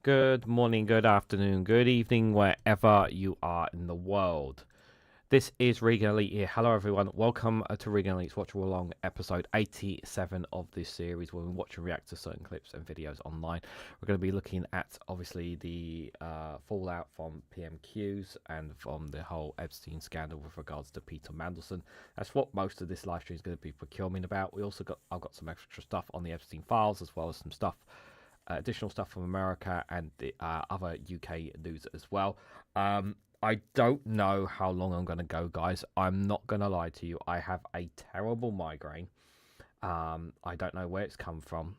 Good morning, good afternoon, good evening, wherever you are in the world. This is Reganelite here. Hello, everyone. Welcome to Reganelite's Watch Along, episode 87 of this series, where we watch and react to certain clips and videos online. We're going to be looking at, obviously, the fallout from PMQs and from the whole Epstein scandal with regards to Peter Mandelson. That's what most of this live stream is going to be procurement about. I've got some extra stuff on the Epstein Files, as well as some stuff. Additional stuff from America and the other UK news as well. I don't know how long I'm going to go, guys. I'm not going to lie to you. I have a terrible migraine. I don't know where it's come from.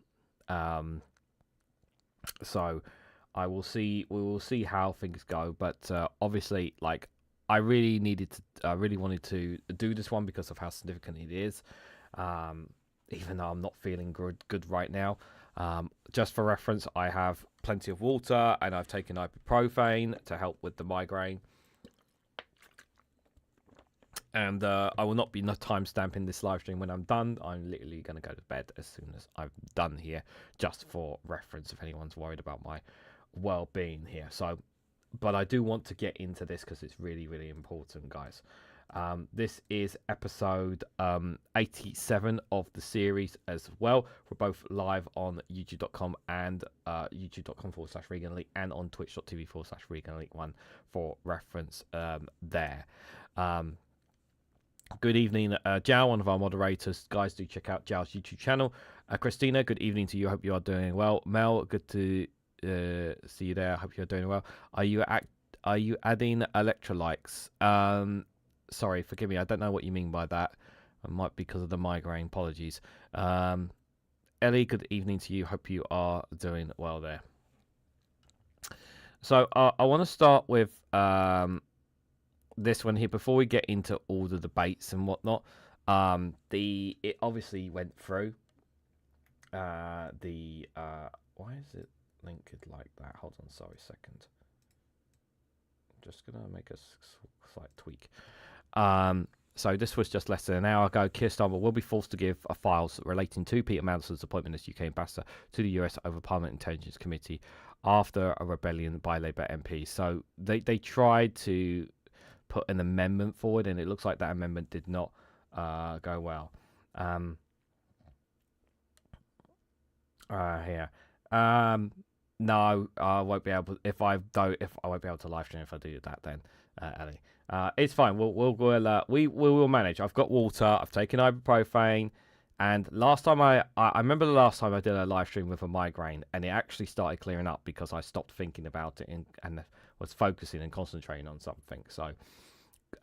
So we will see how things go. But obviously, like, I really wanted to do this one because of how significant it is. Even though I'm not feeling good right now. Just for reference, I have plenty of water and I've taken ibuprofen to help with the migraine. And I will not be time stamping this live stream when I'm done. I'm literally going to go to bed as soon as I'm done here, just for reference if anyone's worried about my well-being here. So, but I do want to get into this because it's really, really important, guys. This is episode 87 of the series as well. We're both live on youtube.com and youtube.com/Reganelite and on twitch.tv/Reganelite1 for reference there. Good evening, Jao, one of our moderators. Guys, do check out Jao's YouTube channel. Christina, good evening to you. Hope you are doing well. Mel, good to see you there. Hope you're doing well. Are you adding electrolytes? Sorry, forgive me. I don't know what you mean by that. It might be because of the migraine. Apologies. Ellie, good evening to you. Hope you are doing well there. So I want to start with this one here before we get into all the debates and whatnot. It obviously went through. Why is it linked like that? Hold on, sorry, a second. Just gonna make a slight tweak. So this was just less than an hour ago. Keir Starmer will be forced to give files relating to Peter Mandelson's appointment as UK ambassador to the US over Parliament Intelligence Committee after a rebellion by Labour MPs. So they tried to put an amendment forward, and it looks like that amendment did not go well. Here. No, I won't be able. If I won't be able to live stream if I do that, then Ellie. It's fine. We will manage. I've got water. I've taken ibuprofen, and last time I remember the last time I did a live stream with a migraine, and it actually started clearing up because I stopped thinking about it and was focusing and concentrating on something. So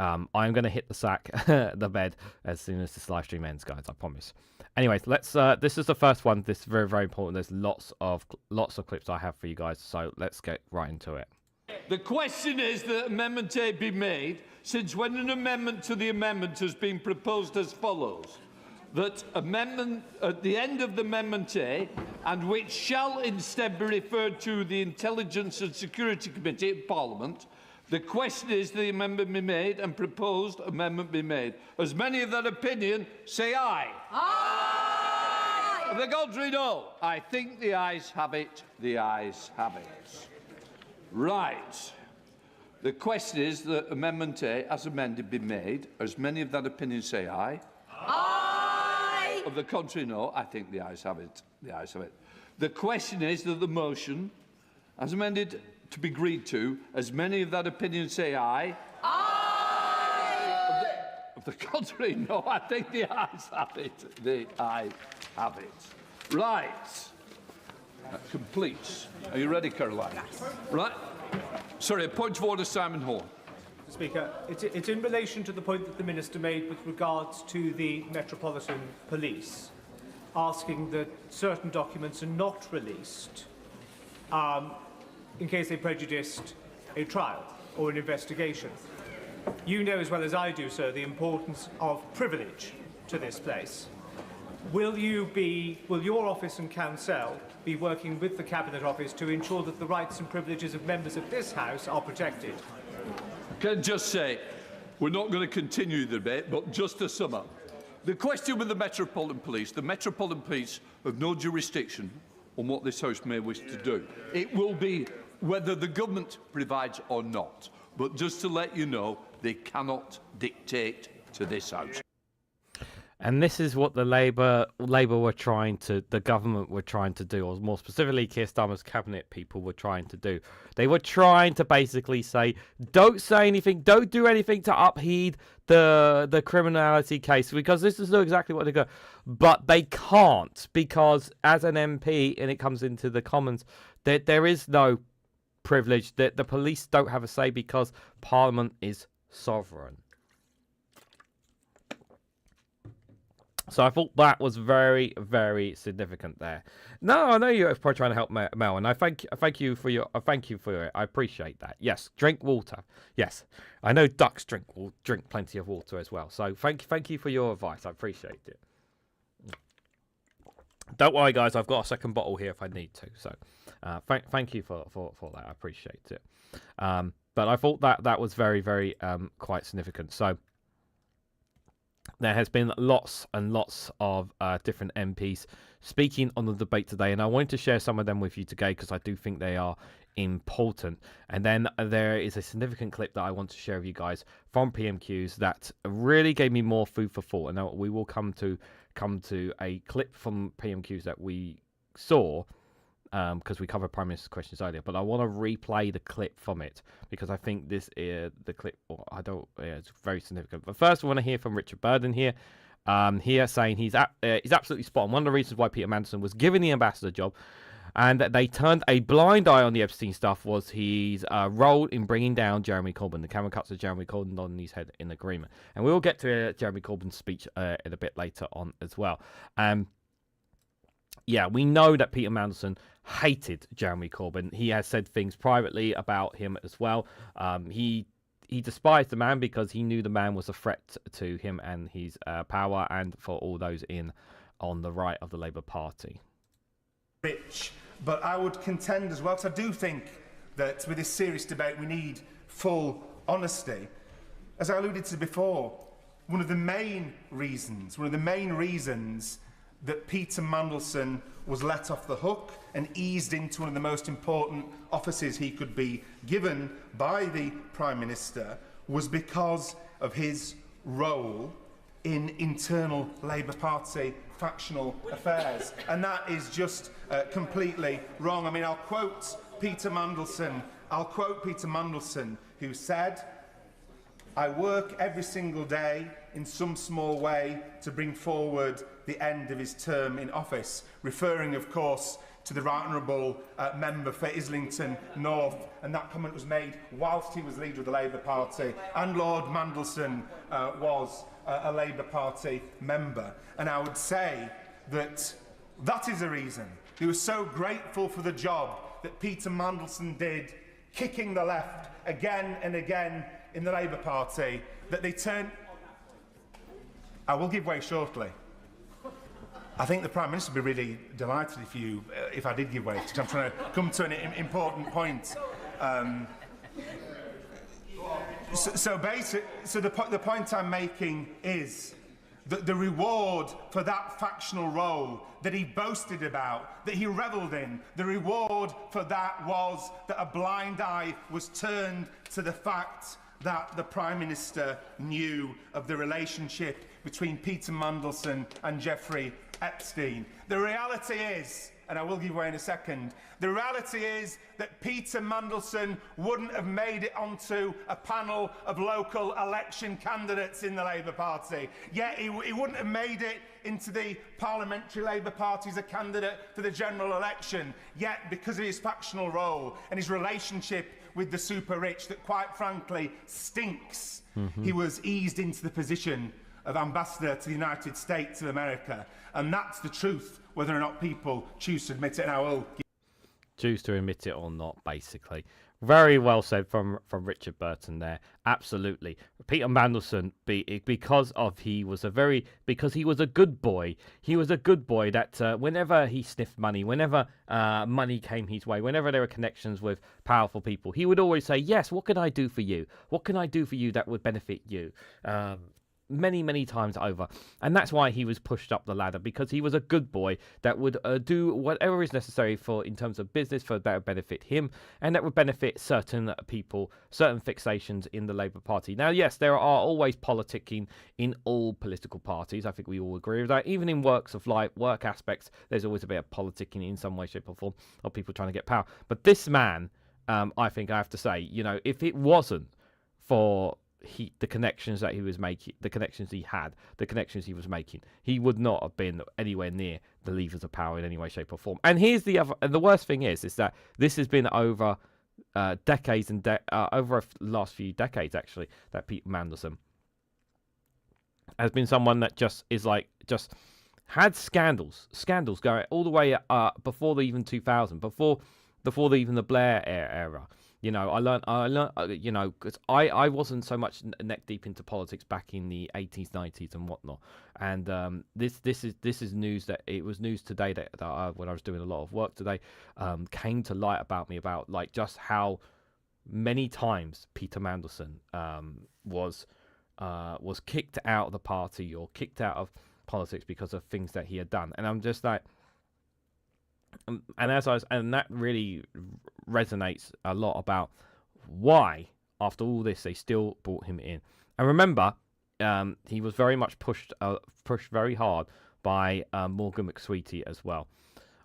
I'm going to hit the bed as soon as this live stream ends, guys. I promise. Anyways, let's. This is the first one. This is very, very important. There's lots of clips I have for you guys. So let's get right into it. The question is that Amendment A be made, since when an amendment to the amendment has been proposed as follows, that amendment at the end of the Amendment A, and which shall instead be referred to the Intelligence and Security Committee of Parliament, the question is the amendment be made and proposed amendment be made. As many of that opinion, say aye. Aye! Of the contrary, no. I think the ayes have it. The ayes have it. Right. The question is that Amendment A, as amended, be made. As many of that opinion say aye. Aye! Of the contrary, no. I think the ayes have it. The ayes have it. The question is that the motion, as amended, to be agreed to, as many of that opinion say aye. Aye! Of the contrary, no. I think the ayes have it. The ayes have it. Right. That completes. Are you ready, Caroline? Yes. Right. Sorry, a point of order, Simon Horn. Speaker, it's in relation to the point that the Minister made with regards to the Metropolitan Police, asking that certain documents are not released in case they prejudiced a trial or an investigation. You know as well as I do, sir, the importance of privilege to this place. Will your office and council be working with the Cabinet Office to ensure that the rights and privileges of members of this House are protected? Can I just say, we're not going to continue the debate, but just to sum up. The question with the Metropolitan Police have no jurisdiction on what this House may wish to do. It will be whether the government provides or not. But just to let you know, they cannot dictate to this House. And this is what the Labour were trying to, the government were trying to do, or more specifically, Keir Starmer's cabinet people were trying to do. They were trying to basically say, don't say anything, don't do anything to upheave the criminality case, because this is exactly what they go. But they can't, because as an MP, and it comes into the Commons, there is no privilege, that the police don't have a say because Parliament is sovereign. So I thought that was very, very significant there. No, I know you're probably trying to help Mel, and I thank you for it. I appreciate that. Yes, drink water. Yes, I know ducks drink plenty of water as well. So thank you for your advice. I appreciate it. Don't worry, guys. I've got a second bottle here if I need to. So thank you for that. I appreciate it. But I thought that was very, very quite significant. So. There has been lots and lots of different MPs speaking on the debate today, and I wanted to share some of them with you today because I do think they are important. And then there is a significant clip that I want to share with you guys from PMQs that really gave me more food for thought. And now we will come to a clip from PMQs that we saw because we covered Prime Minister's questions earlier, but I want to replay the clip from it because I think this is the clip. It's very significant. But first, I want to hear from Richard Burden here. Here saying he's absolutely spot on. One of the reasons why Peter Mandelson was given the ambassador job, and that they turned a blind eye on the Epstein stuff, was his role in bringing down Jeremy Corbyn. The camera cuts to Jeremy Corbyn nodding his head in agreement, and we will get to Jeremy Corbyn's speech in a bit later on as well. Yeah, we know that Peter Mandelson hated Jeremy Corbyn. He has said things privately about him as well. He despised the man because he knew the man was a threat to him and his power, and for all those on the right of the Labour Party. Rich, but I would contend as well, because I do think that with this serious debate we need full honesty. As I alluded to before, one of the main reasons that Peter Mandelson was let off the hook and eased into one of the most important offices he could be given by the Prime Minister was because of his role in internal Labour Party factional affairs. And that is just completely wrong. I mean, I'll quote Peter Mandelson, who said, "I work every single day in some small way to bring forward the end of his term in office," referring, of course, to the Right Honourable member for Islington North, and that comment was made whilst he was leader of the Labour Party, and Lord Mandelson was a Labour Party member. And I would say that that is the reason he was so grateful for the job that Peter Mandelson did, kicking the left again and again in the Labour Party, that they turned... I will give way shortly. I think the Prime Minister would be really delighted if I did give way, because I'm trying to come to an important point. So the point I'm making is that the reward for that factional role that he boasted about, that he revelled in, the reward for that was that a blind eye was turned to the fact that the Prime Minister knew of the relationship between Peter Mandelson and Jeffrey Epstein. The reality is, and I will give way in a second, the reality is that Peter Mandelson wouldn't have made it onto a panel of local election candidates in the Labour Party. Yet he wouldn't have made it into the parliamentary Labour Party as a candidate for the general election. Yet, because of his factional role and his relationship with the super rich that quite frankly stinks, he was eased into the position of ambassador to the United States of America. And that's the truth, whether or not people choose to admit it. And I will choose to admit it or not, basically. Very well said from Richard Burton there. Absolutely. Peter Mandelson, because he was a good boy. He was a good boy that whenever he sniffed money, whenever money came his way, whenever there were connections with powerful people, he would always say, yes, what can I do for you? What can I do for you that would benefit you? many times over. And that's why he was pushed up the ladder, because he was a good boy that would do whatever is necessary for in terms of business for that would benefit him, and that would benefit certain people, certain fixations in the Labour Party. Now, yes, there are always politicking in all political parties. I think we all agree with that. Even in works of life, work aspects, there's always a bit of politicking in some way, shape or form of people trying to get power. But this man, I think I have to say, you know, if it wasn't for the connections that he was making, the connections he had, the connections he was making, he would not have been anywhere near the levers of power in any way, shape or form. And here's the other, and the worst thing is that this has been over decades and over the last few decades, actually, that Peter Mandelson has been someone that just had scandals going all the way before the even 2000, before even the Blair era. You know, I learned, you know, because I wasn't so much neck deep into politics back in the 80s, 90s and whatnot. And this is news that it was news today that when I was doing a lot of work today, came to light about me, about like just how many times Peter Mandelson was kicked out of the party or kicked out of politics because of things that he had done. And I'm just like, and that really resonates a lot about why, after all this, they still brought him in. And remember, he was very much pushed very hard by Morgan McSweety as well.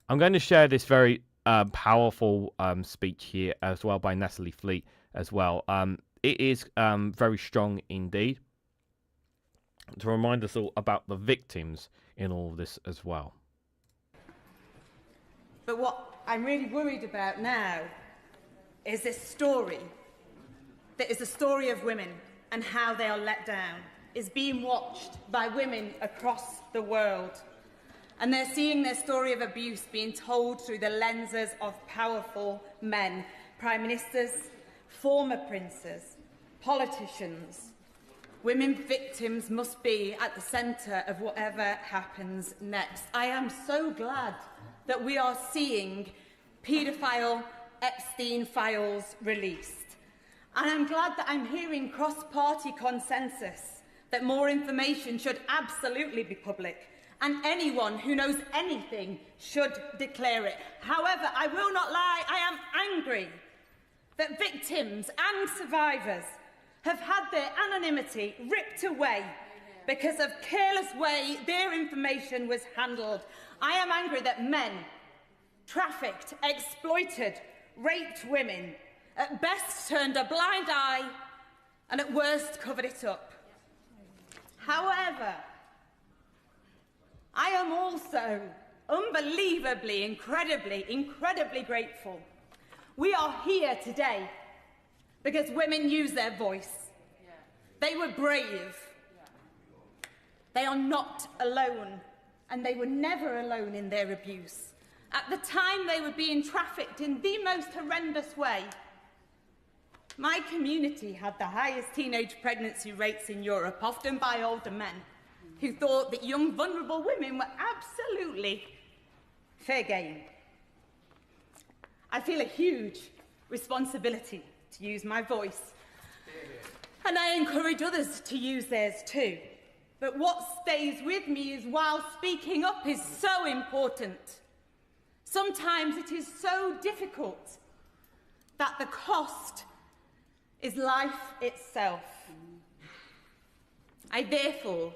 I'm going to share this very powerful speech here as well by Natalie Fleet as well. It is very strong indeed, to remind us all about the victims in all of this as well. But what I'm really worried about now is this story that is a story of women and how they are let down, is being watched by women across the world. And they're seeing their story of abuse being told through the lenses of powerful men, prime ministers, former princes, politicians. Women victims must be at the centre of whatever happens next. I am so glad that we are seeing paedophile Epstein Files released. And I'm glad that I'm hearing cross-party consensus that more information should absolutely be public, and anyone who knows anything should declare it. However, I will not lie, I am angry that victims and survivors have had their anonymity ripped away because of careless way their information was handled. I am angry that men trafficked, exploited, raped women, at best turned a blind eye, and at worst covered it up. However, I am also unbelievably, incredibly grateful. We are here today because women used their voice. They were brave. They are not alone, and they were never alone in their abuse. At the time, they were being trafficked in the most horrendous way. My community had the highest teenage pregnancy rates in Europe, often by older men who thought that young, vulnerable women were absolutely fair game. I feel a huge responsibility to use my voice, and I encourage others to use theirs too. But what stays with me is, while speaking up is so important, sometimes it is so difficult that the cost is life itself. I therefore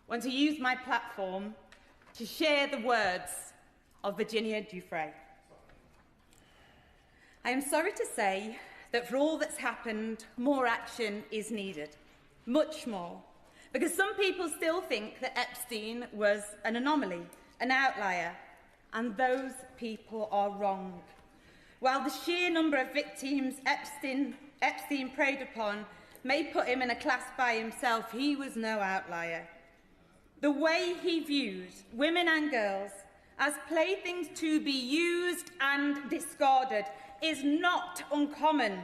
want to use my platform to share the words of Virginia Giuffre. I am sorry to say that for all that's happened, more action is needed, much more, because some people still think that Epstein was an anomaly, an outlier, and those people are wrong. While the sheer number of victims Epstein preyed upon may put him in a class by himself, he was no outlier. The way he viewed women and girls as playthings to be used and discarded is not uncommon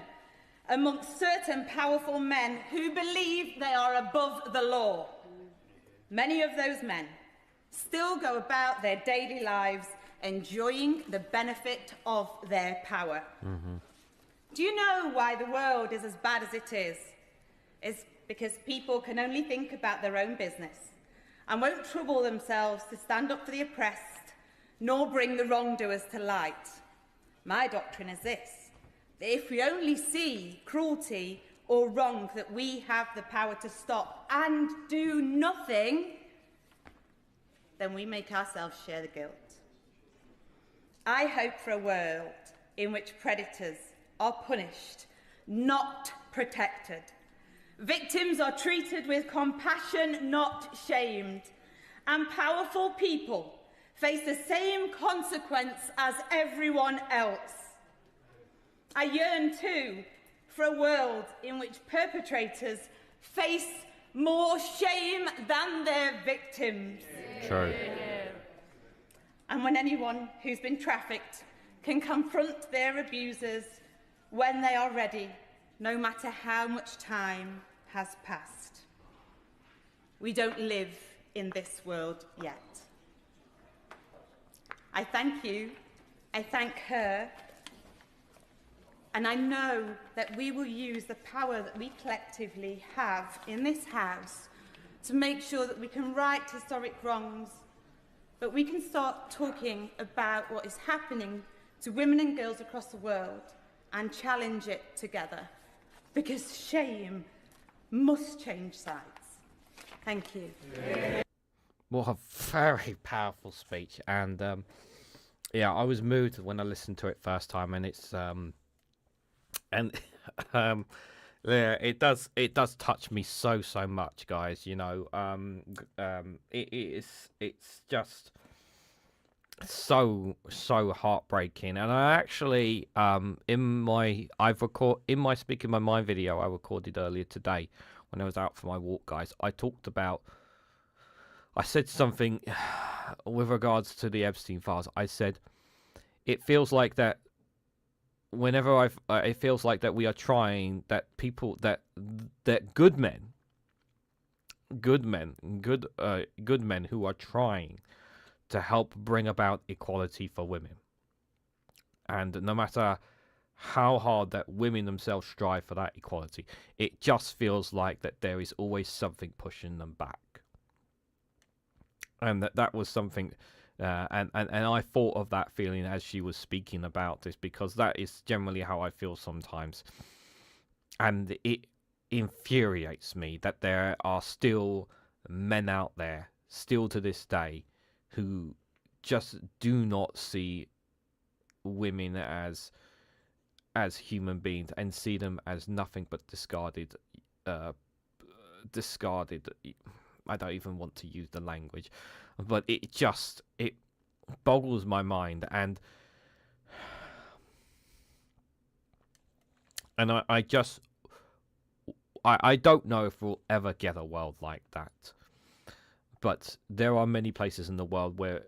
amongst certain powerful men who believe they are above the law. Many of those men still go about their daily lives enjoying the benefit of their power. Do you know why the world is as bad as it is? It's because people can only think about their own business and won't trouble themselves to stand up for the oppressed, nor bring the wrongdoers to light. My doctrine is this: that if we only see cruelty or wrong that we have the power to stop and do nothing, then we make ourselves share the guilt. I hope for a world in which predators are punished, not protected. Victims are treated with compassion, not shamed. And powerful people face the same consequence as everyone else. I yearn, too, for a world in which perpetrators face more shame than their victims. True. And when anyone who's been trafficked can confront their abusers when they are ready, no matter how much time has passed. We don't live in this world yet. I thank you, I thank her, and I know that we will use the power that we collectively have in this House to make sure that we can right historic wrongs, but we can start talking about what is happening to women and girls across the world and challenge it together, because shame must change sides. Thank you. What a very powerful speech, and yeah, I was moved when I listened to it first time, and it's yeah, it does touch me so much, guys. You know, it's just so heartbreaking. And I actually in my Speaking My Mind video I recorded earlier today when I was out for my walk, guys, I said something with regards to the Epstein Files. I said it feels like that whenever it feels like that we are trying, that people that good men who are trying to help bring about equality for women, and no matter how hard that women themselves strive for that equality, it just feels like that there is always something pushing them back. And that was something, and I thought of that feeling as she was speaking about this, because that is generally how I feel sometimes. And it infuriates me that there are still men out there, still to this day, who just do not see women as human beings and see them as nothing but discarded. I don't even want to use the language, but it boggles my mind, and I don't know if we'll ever get a world like that. But there are many places in the world where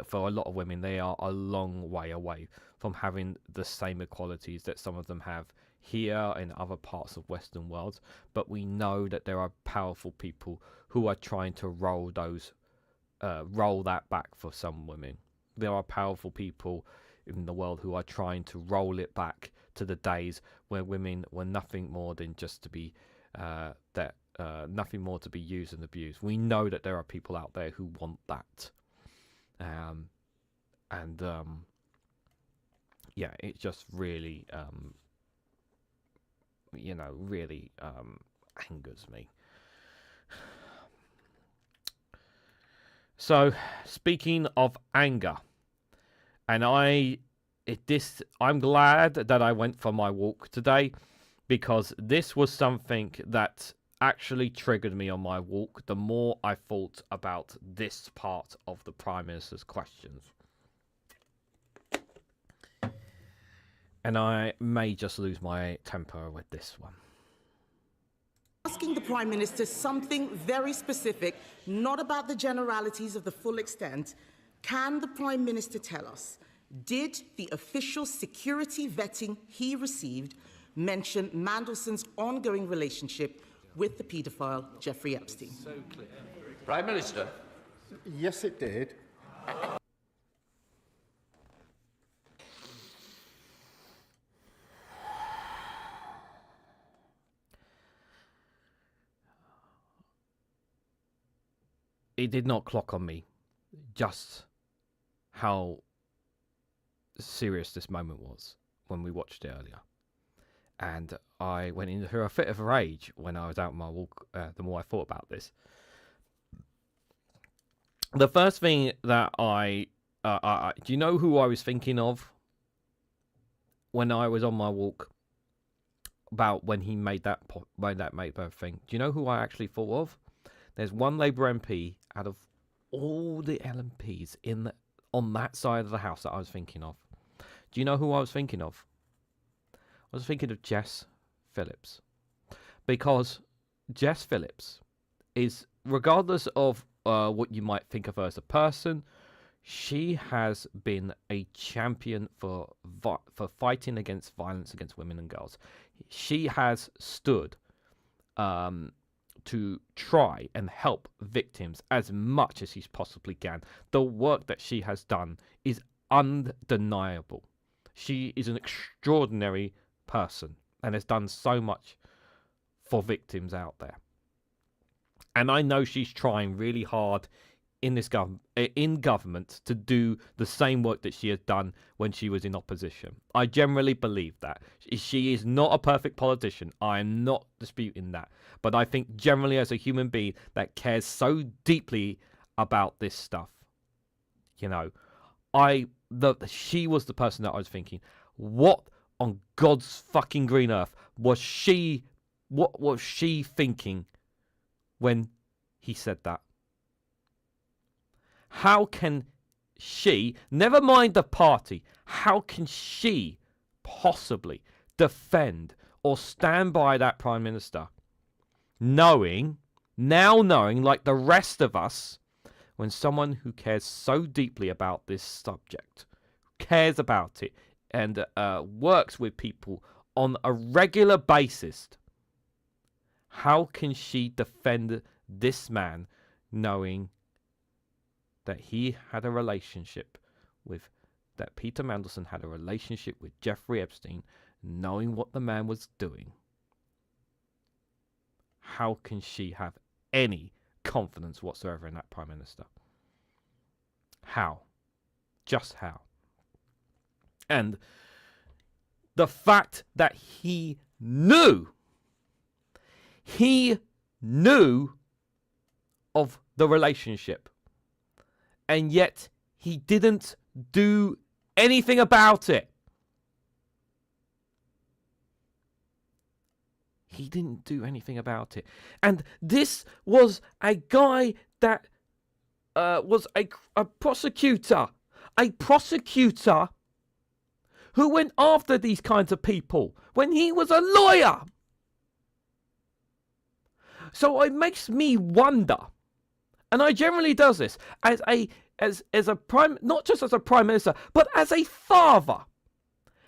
for a lot of women, they are a long way away from having the same equalities that some of them have here in other parts of Western worlds. But we know that there are powerful people who are trying to roll that back for some women. There are powerful people in the world who are trying to roll it back to the days where women were nothing more than just to be nothing more to be used and abused. We know that there are people out there who want that, yeah, it just really really angers me. So, speaking of anger, and I'm glad that I went for my walk today, because this was something that actually triggered me on my walk the more I thought about this part of the Prime Minister's questions. And I may just lose my temper with this one. Asking the Prime Minister something very specific, not about the generalities of the full extent. Can the Prime Minister tell us, did the official security vetting he received mention Mandelson's ongoing relationship with the paedophile Jeffrey Epstein? So clear. Prime Minister. Yes, it did. it did not clock on me just how serious this moment was when we watched it earlier. And I went into a fit of rage when I was out on my walk, the more I thought about this. The first thing that do you know who I was thinking of when I was on my walk about when he made that thing? Do you know who I actually thought of? There's one Labour MP out of all the LMPs on that side of the house that I was thinking of. Do you know who I was thinking of? I was thinking of Jess Phillips. Because Jess Phillips is, regardless of what you might think of her as a person, she has been a champion for fighting against violence against women and girls. She has stood to try and help victims as much as she possibly can. The work that she has done is undeniable. She is an extraordinary person and has done so much for victims out there. And I know she's trying really hard in government to do the same work that she has done when she was in opposition. I generally believe that. She is not a perfect politician. I am not disputing that. But I think generally as a human being that cares so deeply about this stuff, you know, she was the person that I was thinking, what on God's fucking green earth was she thinking when he said that? How can she, never mind the party, how can she possibly defend or stand by that Prime Minister knowing, like the rest of us, when someone who cares so deeply about this subject, cares about it, and works with people on a regular basis, how can she defend this man knowing that he had a relationship with, that Peter Mandelson had a relationship with Jeffrey Epstein, knowing what the man was doing? How can she have any confidence whatsoever in that Prime Minister? How? Just how? And the fact that he knew of the relationship, and yet he didn't do anything about it. He didn't do anything about it. And this was a guy that was a prosecutor. A prosecutor who went after these kinds of people when he was a lawyer. So it makes me wonder, and I generally does this as a prime, not just as a prime minister, but as a father.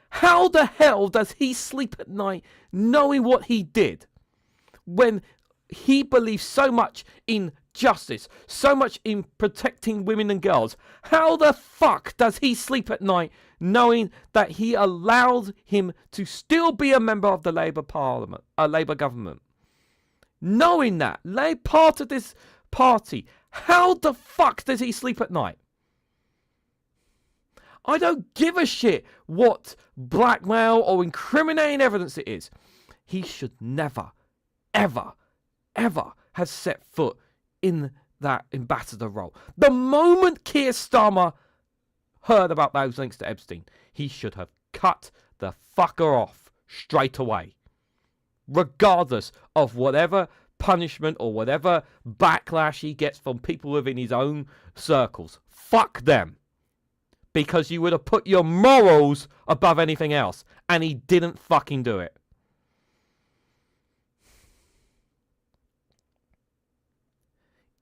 How the hell does he sleep at night knowing what he did when he believes so much in justice, so much in protecting women and girls? How the fuck does he sleep at night knowing that he allowed him to still be a member of the Labour Parliament, a Labour government? Knowing that, part of this party, how the fuck does he sleep at night? I don't give a shit what blackmail or incriminating evidence it is. He should never, ever, ever have set foot in that ambassador role. The moment Keir Starmer heard about those links to Epstein, he should have cut the fucker off straight away. Regardless of whatever punishment or whatever backlash he gets from people within his own circles. Fuck them. Because you would have put your morals above anything else. And he didn't fucking do it.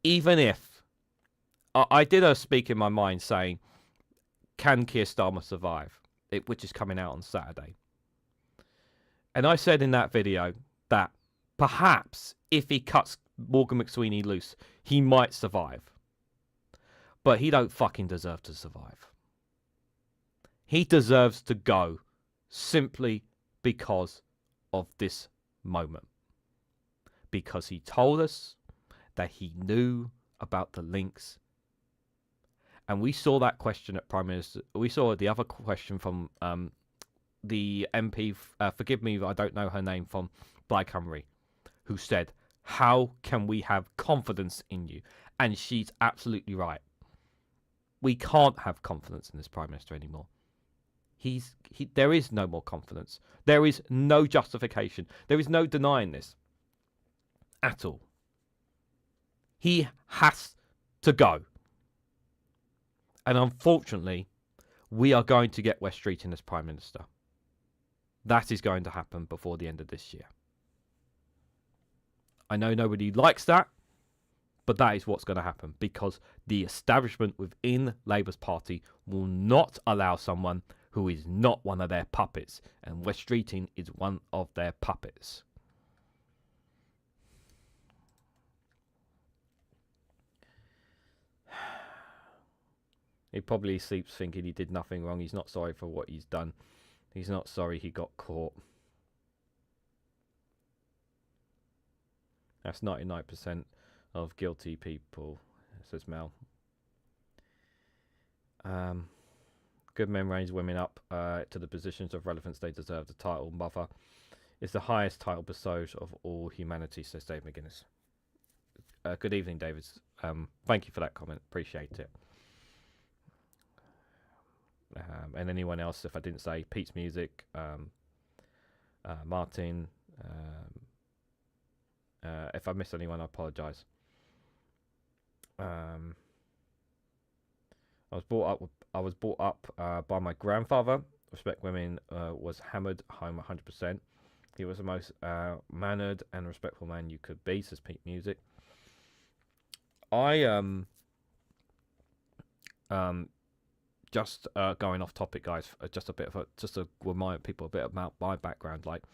Even if I did a speak in my mind saying, can Keir Starmer survive? Which is coming out on Saturday. And I said in that video that perhaps if he cuts Morgan McSweeney loose, he might survive. But he don't fucking deserve to survive. He deserves to go simply because of this moment. Because he told us that he knew about the links. And we saw that question at Prime Minister. We saw the other question from the MP, forgive me, I don't know her name, from Black Cymru, who said, how can we have confidence in you? And she's absolutely right. We can't have confidence in this Prime Minister anymore. There is no more confidence. There is no justification. There is no denying this at all. He has to go. And unfortunately, we are going to get West Street in as Prime Minister. That is going to happen before the end of this year. I know nobody likes that, but that is what's going to happen, because the establishment within Labour's party will not allow someone who is not one of their puppets, and West Streeting is one of their puppets. He probably sleeps thinking he did nothing wrong. He's not sorry for what he's done. He's not sorry he got caught. That's 99% of guilty people, says Mel. Good men raise women up to the positions of relevance they deserve. The title Mother is the highest title bestowed of all humanity, says Dave McGuinness. Good evening, David. Thank you for that comment. Appreciate it. And anyone else, if I didn't say, Pete's Music, Martin, if I missed anyone, I apologise. I was brought up by my grandfather. Respect women was hammered home 100%. He was the most mannered and respectful man you could be, says Pete Music. Just going off topic, guys. Just to remind people a bit about my background. Like,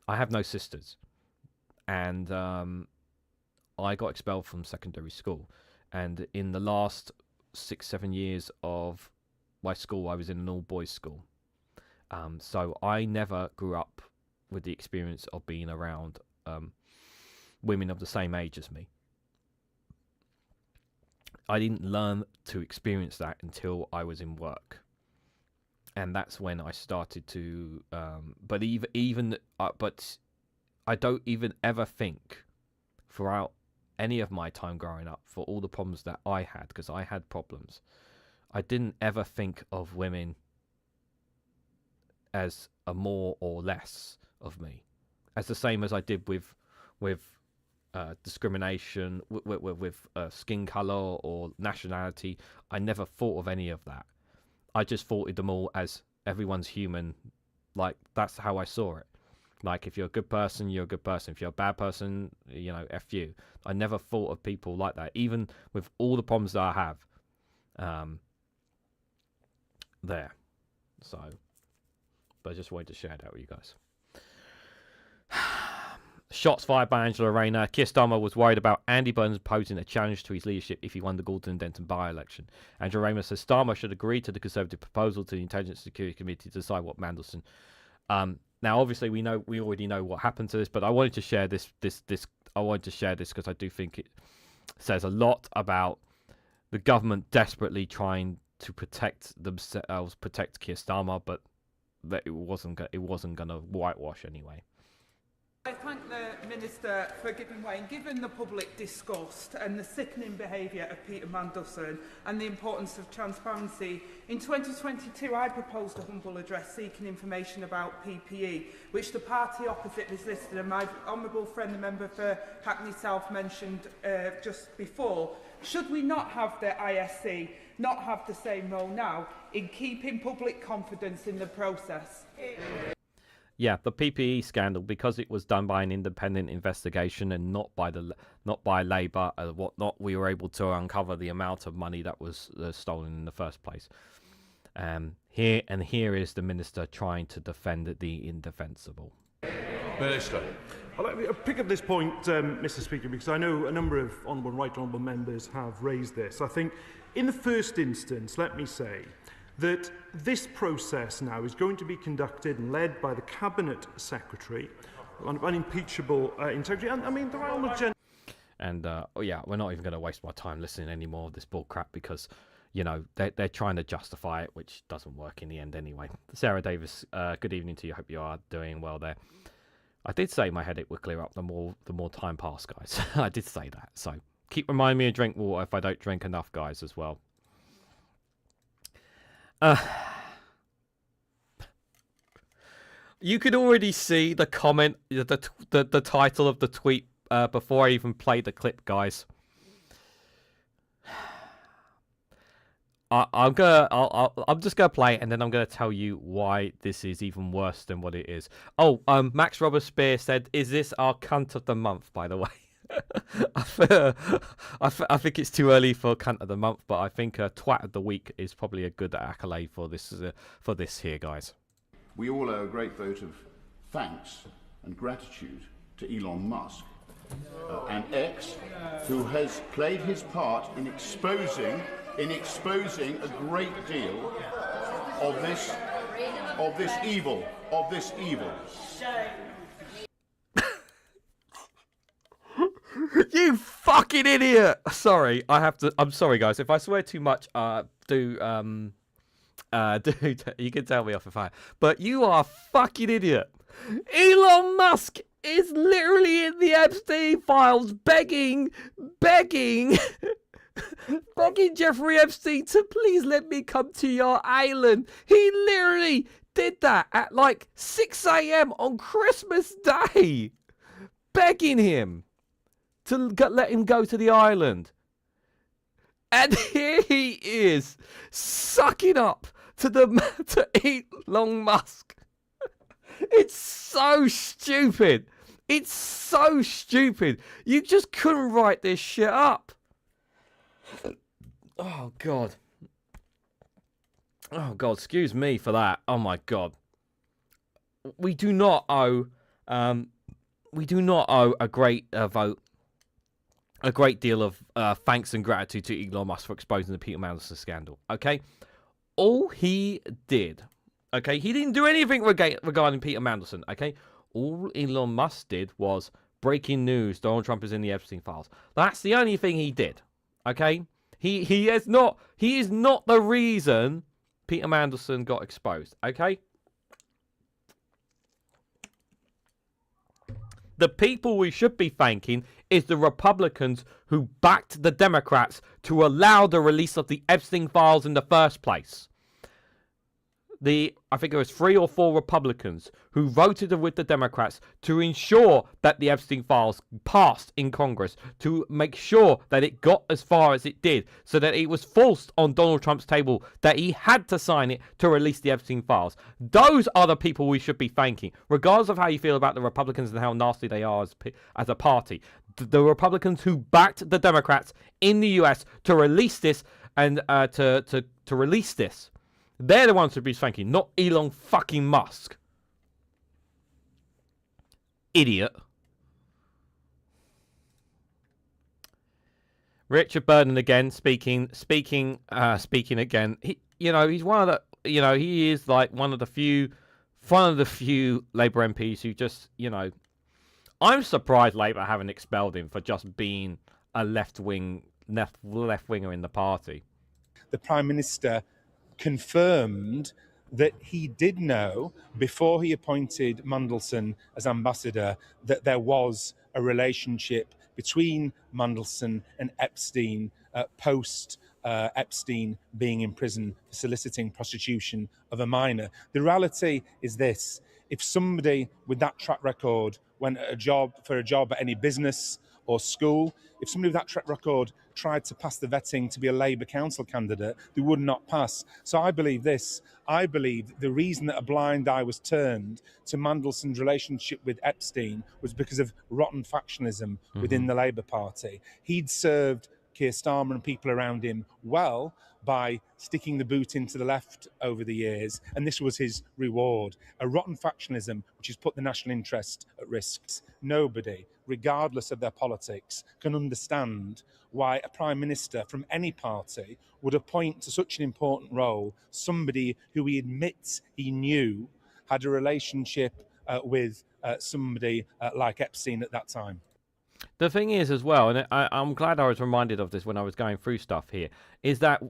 I have no sisters, and I got expelled from secondary school. And in the last 6-7 years of my school, I was in an all-boys school. So I never grew up with the experience of being around women of the same age as me. I didn't learn to experience that until I was in work, and that's when I started to. But I don't even ever think throughout any of my time growing up, for all the problems that I had, because I had problems, I didn't ever think of women as a more or less of me, as the same as I did with discrimination, with skin color or nationality. I never thought of any of that. I just thought of them all as everyone's human. Like, that's how I saw it. Like, if you're a good person, you're a good person. If you're a bad person, you know, F you. I never thought of people like that, even with all the problems that I have there. So, but I just wanted to share that with you guys. Shots fired by Angela Rayner. Keir Starmer was worried about Andy Burnham posing a challenge to his leadership if he won the Gorton and Denton by-election. Angela Rayner says Starmer should agree to the Conservative proposal to the Intelligence Security Committee to decide what Mandelson. Now, obviously, we already know what happened to this, but I wanted to share this. I wanted to share this because I do think it says a lot about the government desperately trying to protect themselves, protect Keir Starmer, but that it wasn't going to whitewash anyway. I thank the Minister for giving way, and given the public disgust and the sickening behaviour of Peter Mandelson and the importance of transparency, in 2022 I proposed a humble address seeking information about PPE, which the party opposite resisted, and my honourable friend, the member for Hackney South, mentioned just before. Should we not have the ISC not have the same role now in keeping public confidence in the process? Yeah, the PPE scandal, because it was done by an independent investigation and not by Labour and whatnot, we were able to uncover the amount of money that was stolen in the first place. Here is the Minister trying to defend the indefensible. Minister. I'd like to pick up this point, Mr. Speaker, because I know a number of honourable members have raised this. I think, in the first instance, let me say that this process now is going to be conducted and led by the Cabinet Secretary on unimpeachable integrity. And I mean, there are And oh yeah, we're not even going to waste my time listening any more of this bull crap because, you know, they're trying to justify it, which doesn't work in the end anyway. Sarah Davis, good evening to you. Hope you are doing well there. I did say my headache would clear up the more time passed, guys. I did say that. So keep reminding me to drink water if I don't drink enough, guys, as well. You could already see the comment, the title of the tweet before I even played the clip, guys. I'm just gonna play it, and then I'm gonna tell you why this is even worse than what it is. Oh, Max Robespierre said, "Is this our cunt of the month?" By the way, I think it's too early for cunt of the month, but I think twat of the week is probably a good accolade for this here, guys. We all owe a great vote of thanks and gratitude to Elon Musk and X, who has played his part in exposing a great deal of this evil. You fucking idiot! Sorry, I'm sorry, guys. If I swear too much, you can tell me off if I. But you are a fucking idiot. Elon Musk is literally in the Epstein Files begging Jeffrey Epstein to please let me come to your island. He literally did that at like 6 a.m. on Christmas Day, begging him to let him go to the island. And here he is sucking up to Elon Musk. It's so stupid. It's so stupid. You just couldn't write this shit up. Oh God. Oh God, excuse me for that. Oh my God. We do not owe a great vote. A great deal of thanks and gratitude to Elon Musk for exposing the Peter Mandelson scandal. Okay, all he did, okay, he didn't do anything regarding Peter Mandelson. Okay, all Elon Musk did was breaking news: Donald Trump is in the Epstein Files. That's the only thing he did. Okay, he is not the reason Peter Mandelson got exposed. Okay. The people we should be thanking is the Republicans who backed the Democrats to allow the release of the Epstein Files in the first place. I think it was 3 or 4 Republicans who voted with the Democrats to ensure that the Epstein Files passed in Congress, to make sure that it got as far as it did, so that it was forced on Donald Trump's table that he had to sign it to release the Epstein Files. Those are the people we should be thanking, regardless of how you feel about the Republicans and how nasty they are as a party. The Republicans who backed the Democrats in the US to release this and to release this. They're the ones who be thanking, not Elon fucking Musk. Idiot. Richard Burden again speaking again. He's one of the, he is like one of the few Labour MPs who just, I'm surprised Labour haven't expelled him for just being a left winger in the party. The Prime Minister confirmed that he did know before he appointed Mandelson as ambassador that there was a relationship between Mandelson and Epstein post Epstein being in prison for soliciting prostitution of a minor. The reality is this: if somebody with that track record went for a job at any business or school, if somebody with that track record tried to pass the vetting to be a Labour council candidate, they would not pass. So I believe this. I believe the reason that a blind eye was turned to Mandelson's relationship with Epstein was because of rotten factionalism within the Labour Party. He'd served Keir Starmer and people around him well by sticking the boot into the left over the years, and this was his reward. A rotten factionalism which has put the national interest at risk. Nobody, regardless of their politics, can understand why a Prime Minister from any party would appoint to such an important role somebody who he admits he knew had a relationship with somebody like Epstein at that time. The thing is as well, and I'm glad I was reminded of this when I was going through stuff here, is that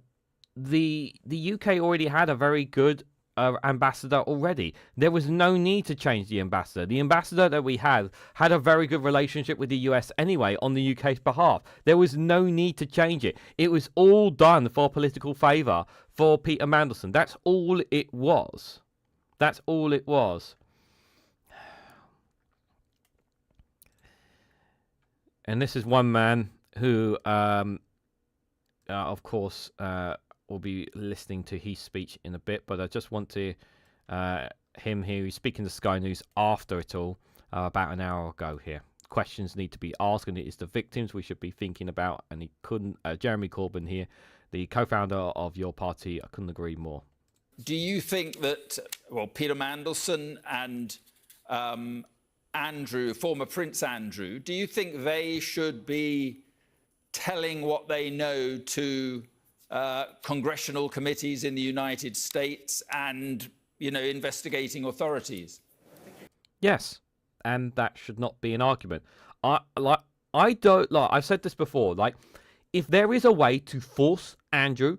the UK already had a very good ambassador already. There was no need to change the ambassador. The ambassador that we had a very good relationship with the US anyway on the UK's behalf. There was no need to change it. It was all done for political favour for Peter Mandelson. That's all it was. That's all it was. And this is one man who, of course, will be listening to his speech in a bit. But I just want to him here. He's speaking to Sky News after it all, about an hour ago here. Questions need to be asked, and it is the victims we should be thinking about. And he couldn't. Jeremy Corbyn here, the co-founder of your party, I couldn't agree more. Do you think that, well, Peter Mandelson and Andrew, former Prince Andrew, do you think they should be telling what they know to congressional committees in the United States and, you know, investigating authorities? Yes, and that should not be an argument. I've said this before, like, if there is a way to force Andrew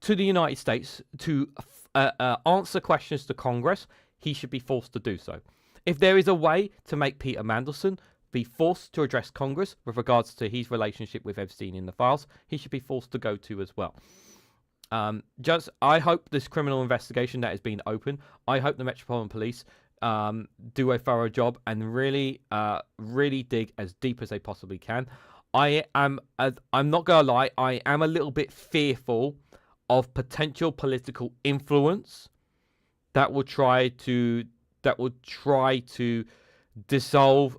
to the United States to answer questions to Congress, he should be forced to do so. If there is a way to make Peter Mandelson be forced to address Congress with regards to his relationship with Epstein in the files, he should be forced to go to as well. I hope this criminal investigation that has been open, I hope the Metropolitan Police do a thorough job and really dig as deep as they possibly can. I'm not gonna lie, I am a little bit fearful of potential political influence that will try to dissolve,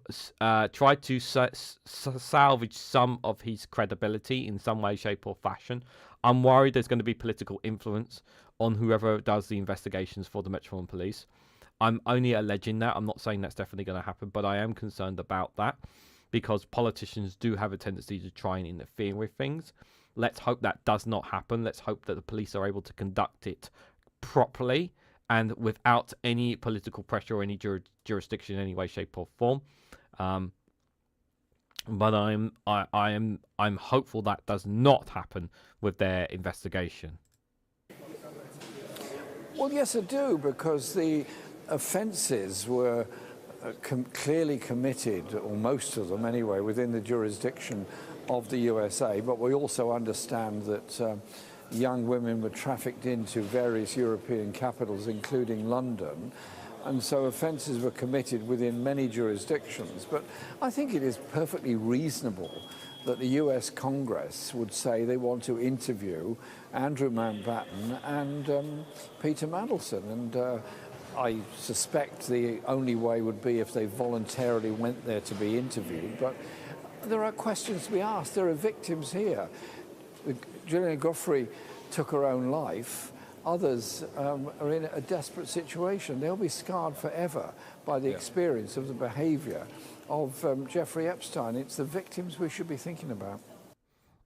try to salvage some of his credibility in some way, shape or fashion. I'm worried there's going to be political influence on whoever does the investigations for the Metropolitan Police. I'm only alleging that. I'm not saying that's definitely going to happen, but I am concerned about that because politicians do have a tendency to try and interfere with things. Let's hope that does not happen. Let's hope that the police are able to conduct it properly and without any political pressure or any jurisdiction in any way, shape, or form. But I'm hopeful that does not happen with their investigation. Well, yes, I do, because the offences were clearly committed, or most of them anyway, within the jurisdiction of the USA. But we also understand that young women were trafficked into various European capitals, including London, and so offences were committed within many jurisdictions. But I think it is perfectly reasonable that the US Congress would say they want to interview Andrew Mountbatten and Peter Mandelson. And I suspect the only way would be if they voluntarily went there to be interviewed. But there are questions to be asked. There are victims here. Gillian Goffrey took her own life. Others are in a desperate situation. They'll be scarred forever by the experience of the behaviour of Jeffrey Epstein. It's the victims we should be thinking about.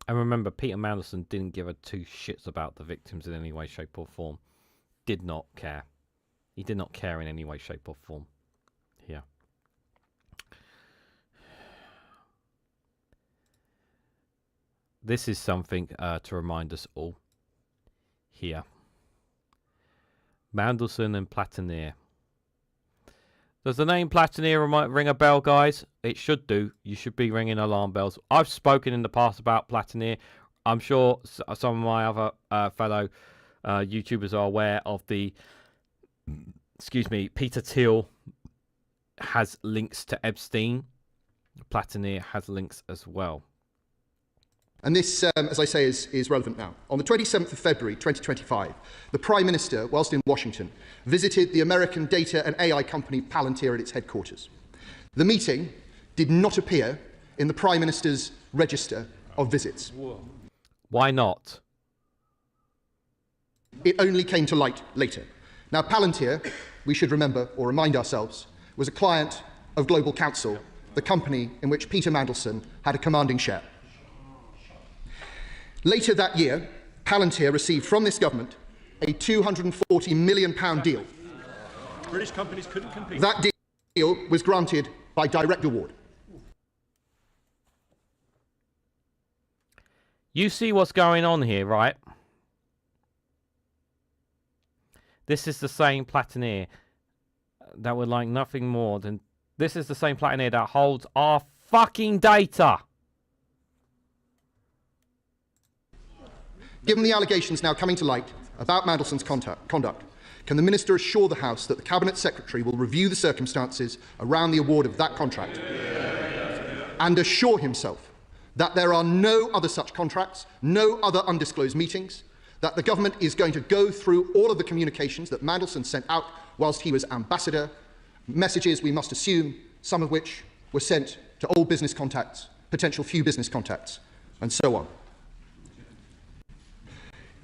And remember, Peter Mandelson didn't give a two shits about the victims in any way, shape or form. Did not care. He did not care in any way, shape or form. Here. This is something to remind us all. Here. Mandelson and Platinier. Does the name Platinier ring a bell, guys? It should do. You should be ringing alarm bells. I've spoken in the past about Platinier. I'm sure some of my other fellow YouTubers are aware of the... Excuse me. Peter Thiel has links to Epstein. Platinier has links as well. And this, as I say, is relevant now. On the 27th of February 2025, the Prime Minister, whilst in Washington, visited the American data and AI company Palantir at its headquarters. The meeting did not appear in the Prime Minister's register of visits. Why not? It only came to light later. Now, Palantir, we should remember or remind ourselves, was a client of Global Counsel, the company in which Peter Mandelson had a commanding share. Later that year, Palantir received from this government a £240 million deal. British companies couldn't compete. That deal was granted by direct award. You see what's going on here, right? This is the same Platineer that would like nothing more than... This is the same Platineer that holds our fucking data. Given the allegations now coming to light about Mandelson's conduct, can the Minister assure the House that the Cabinet Secretary will review the circumstances around the award of that contract and assure himself that there are no other such contracts, no other undisclosed meetings, that the government is going to go through all of the communications that Mandelson sent out whilst he was ambassador, messages we must assume, some of which were sent to old business contacts, potential few business contacts, and so on.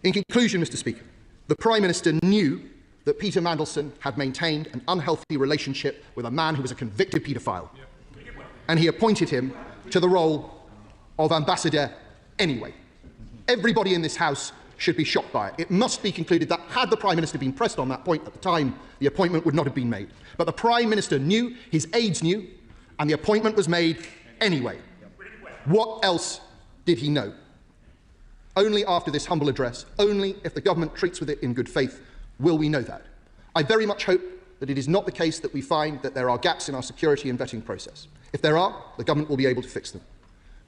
In conclusion, Mr. Speaker, the Prime Minister knew that Peter Mandelson had maintained an unhealthy relationship with a man who was a convicted paedophile, and he appointed him to the role of ambassador anyway. Everybody in this House should be shocked by it. It must be concluded that had the Prime Minister been pressed on that point at the time, the appointment would not have been made. But the Prime Minister knew, his aides knew, and the appointment was made anyway. What else did he know? Only after this humble address, only if the government treats with it in good faith, will we know that. I very much hope that it is not the case that we find that there are gaps in our security and vetting process. If there are, the government will be able to fix them.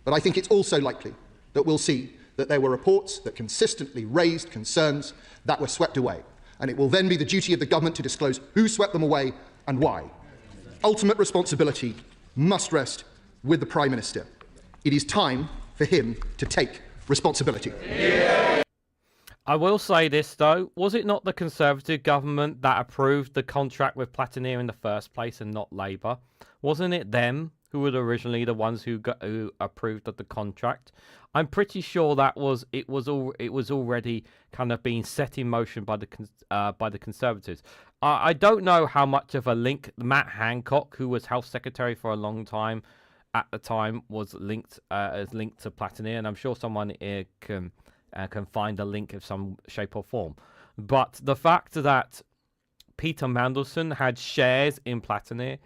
But I think it's also likely that we'll see that there were reports that consistently raised concerns that were swept away, and it will then be the duty of the government to disclose who swept them away and why. Ultimate responsibility must rest with the Prime Minister. It is time for him to take responsibility. I will say this, though. Was it not the Conservative government that approved the contract with Platineer in the first place and not Labour? Wasn't it them who were originally the ones who approved of the contract? I'm pretty sure that it was already kind of being set in motion by the Conservatives. I don't know how much of a link Matt Hancock, who was Health Secretary for a long time at the time, was linked to Platineer, and I'm sure someone here can find a link of some shape or form. But the fact that Peter Mandelson had shares in Platineer,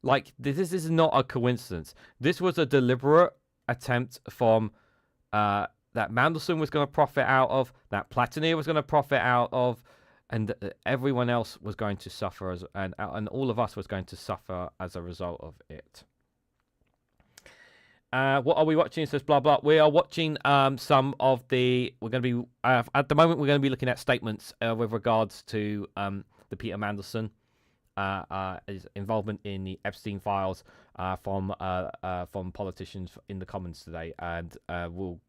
like, this is not a coincidence. This was a deliberate attempt from that Mandelson was going to profit out of, that Platineer was going to profit out of, and everyone else was going to suffer, and all of us was going to suffer as a result of it. What are we watching? It says blah blah. We are watching some of the. We're going to be at the moment. We're going to be looking at statements with regards to the Peter Mandelson his involvement in the Epstein Files from politicians in the Commons today, and we'll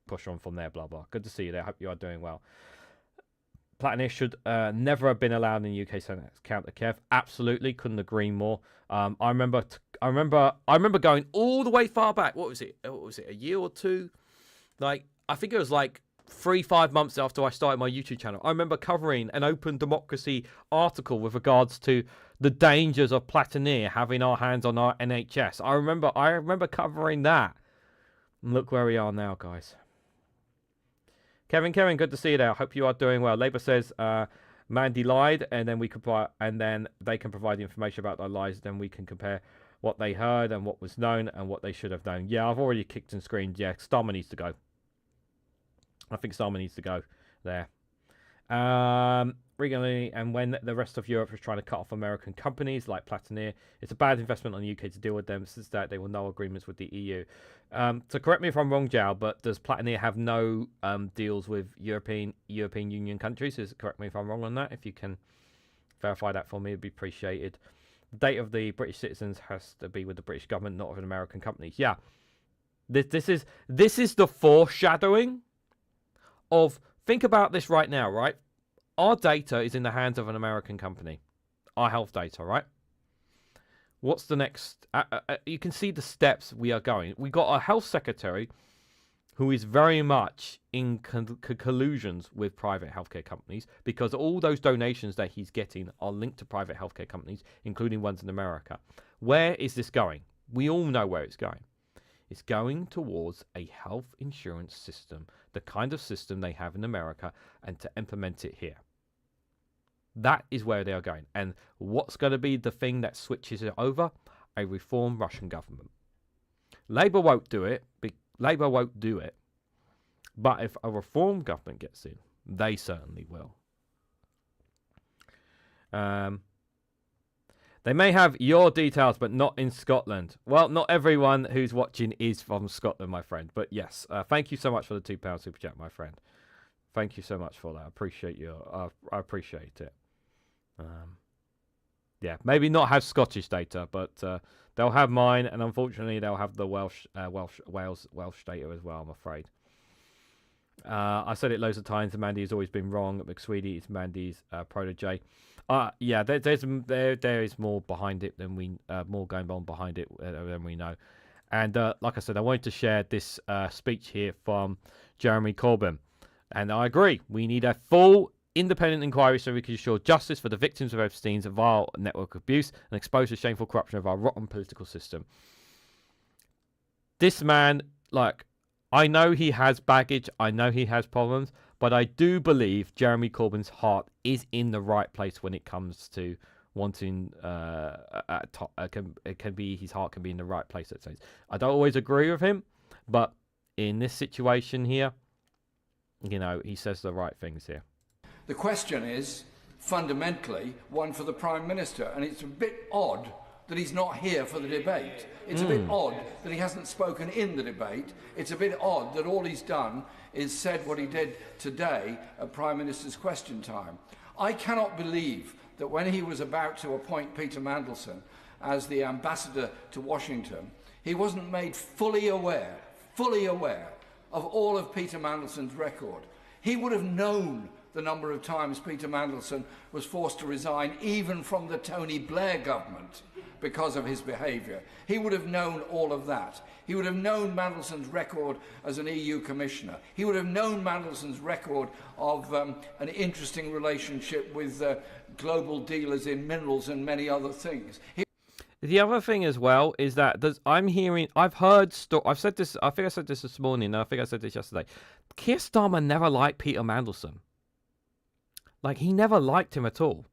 push on from there. Blah blah. Good to see you there. Hope you are doing well. Platineer should never have been allowed in the UK Senate counter Kiev. Absolutely, couldn't agree more. I remember going all the way far back. What was it? A year or two? Like, I think it was like 3-5 months after I started my YouTube channel. I remember covering an Open Democracy article with regards to the dangers of Platineer having our hands on our NHS. I remember covering that. And look where we are now, guys. Kevin, good to see you there. I hope you are doing well. Labour says Mandy lied, and then they can provide the information about their lies. Then we can compare what they heard and what was known and what they should have known. Yeah, I've already kicked and screamed. Yeah, Starmer needs to go. I think Starmer needs to go there. Reganelite, and when the rest of Europe was trying to cut off American companies like Platineer, it's a bad investment on the UK to deal with them, since that they will no agreements with the EU. So correct me if I'm wrong, Jow, but does Platineer have no deals with European Union countries? Correct me if I'm wrong on that. If you can verify that for me, it'd be appreciated. The date of the British citizens has to be with the British government, not with American companies. Yeah, this is the foreshadowing of. Think about this right now, right? Our data is in the hands of an American company. Our health data, right? What's the next? You can see the steps we are going. We got a health secretary who is very much in collusions with private healthcare companies, because all those donations that he's getting are linked to private healthcare companies, including ones in America. Where is this going? We all know where it's going. It's going towards a health insurance system, the kind of system they have in America, and to implement it here. That is where they are going. And what's going to be the thing that switches it over? A reformed Russian government. Labour won't do it. But if a reform government gets in, they certainly will. They may have your details, but not in Scotland. Well, not everyone who's watching is from Scotland, my friend. But yes, thank you so much for the £2 super chat, my friend. Thank you so much for that. I appreciate I appreciate it. Yeah, maybe not have Scottish data, but they'll have mine, and unfortunately, they'll have the Welsh data as well. I'm afraid. I said it loads of times. Mandy has always been wrong. McSweedy is Mandy's protege. Yeah, there is more behind it than we more going on behind it than we know. And like I said, I wanted to share this speech here from Jeremy Corbyn, and I agree. We need a full independent inquiry so we can ensure justice for the victims of Epstein's vile network abuse and expose the shameful corruption of our rotten political system. This man, like, I know he has baggage, I know he has problems, but I do believe Jeremy Corbyn's heart is in the right place when it comes to wanting it can be his heart can be in the right place at times. I don't always agree with him, but in this situation here, you know, he says the right things here. The question is fundamentally one for the Prime Minister, and it's a bit odd that he's not here for the debate. It's a bit odd that he hasn't spoken in the debate. It's a bit odd that all he's done is said what he did today at Prime Minister's Question Time. I cannot believe that when he was about to appoint Peter Mandelson as the ambassador to Washington, he wasn't made fully aware of all of Peter Mandelson's record. He would have known the number of times Peter Mandelson was forced to resign, even from the Tony Blair government, because of his behaviour. He would have known all of that. He would have known Mandelson's record as an EU commissioner. He would have known Mandelson's record of an interesting relationship with global dealers in minerals and many other things. The other thing as well is that I've heard, I've said this, I think I said this morning, and I think I said this yesterday. Keir Starmer never liked Peter Mandelson. Like, he never liked him at all.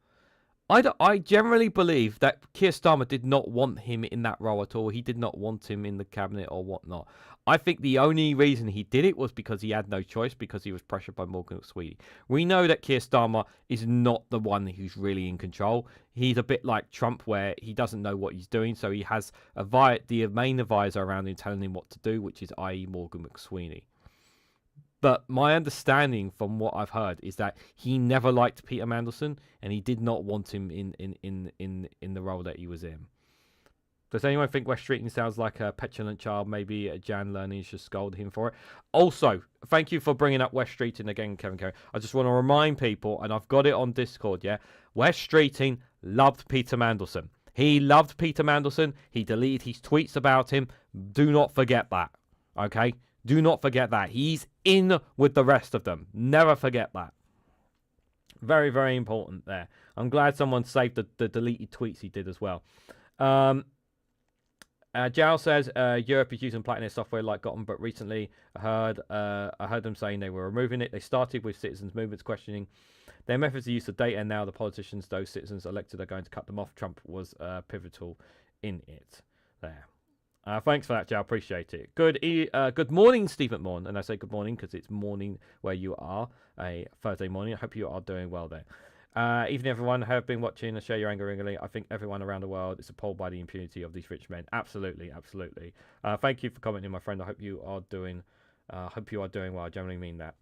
I generally believe that Keir Starmer did not want him in that role at all. He did not want him in the cabinet or whatnot. I think the only reason he did it was because he had no choice, because he was pressured by Morgan McSweeny. We know that Keir Starmer is not the one who's really in control. He's a bit like Trump, where he doesn't know what he's doing, so he has the main advisor around him telling him what to do, which is i.e. Morgan McSweeny. But my understanding from what I've heard is that he never liked Peter Mandelson, and he did not want him in the role that he was in. Does anyone think West Streeting sounds like a petulant child? Maybe Jan Lerner should scold him for it. Also, thank you for bringing up West Streeting again, Kevin Carey. I just want to remind people, and I've got it on Discord, yeah? West Streeting loved Peter Mandelson. He loved Peter Mandelson. He deleted his tweets about him. Do not forget that, okay? Do not forget that. He's in with the rest of them. Never forget that. Very, very important there. I'm glad someone saved the deleted tweets he did as well. Jal says Europe is using Platinum software like Gotham, but recently I heard them saying they were removing it. They started with citizens' movements questioning their methods of use of data, and now the politicians, those citizens elected, are going to cut them off. Trump was pivotal in it. There. Thanks for that, Joe. Appreciate it. Good morning, Steve McMahon. And I say good morning because it's morning where you are, a Thursday morning. I hope you are doing well there. Evening, everyone. Have been watching. Share your anger, Ringly. I think everyone around the world is appalled by the impunity of these rich men. Absolutely, absolutely. Thank you for commenting, my friend. I hope you are doing. Well. I generally mean that.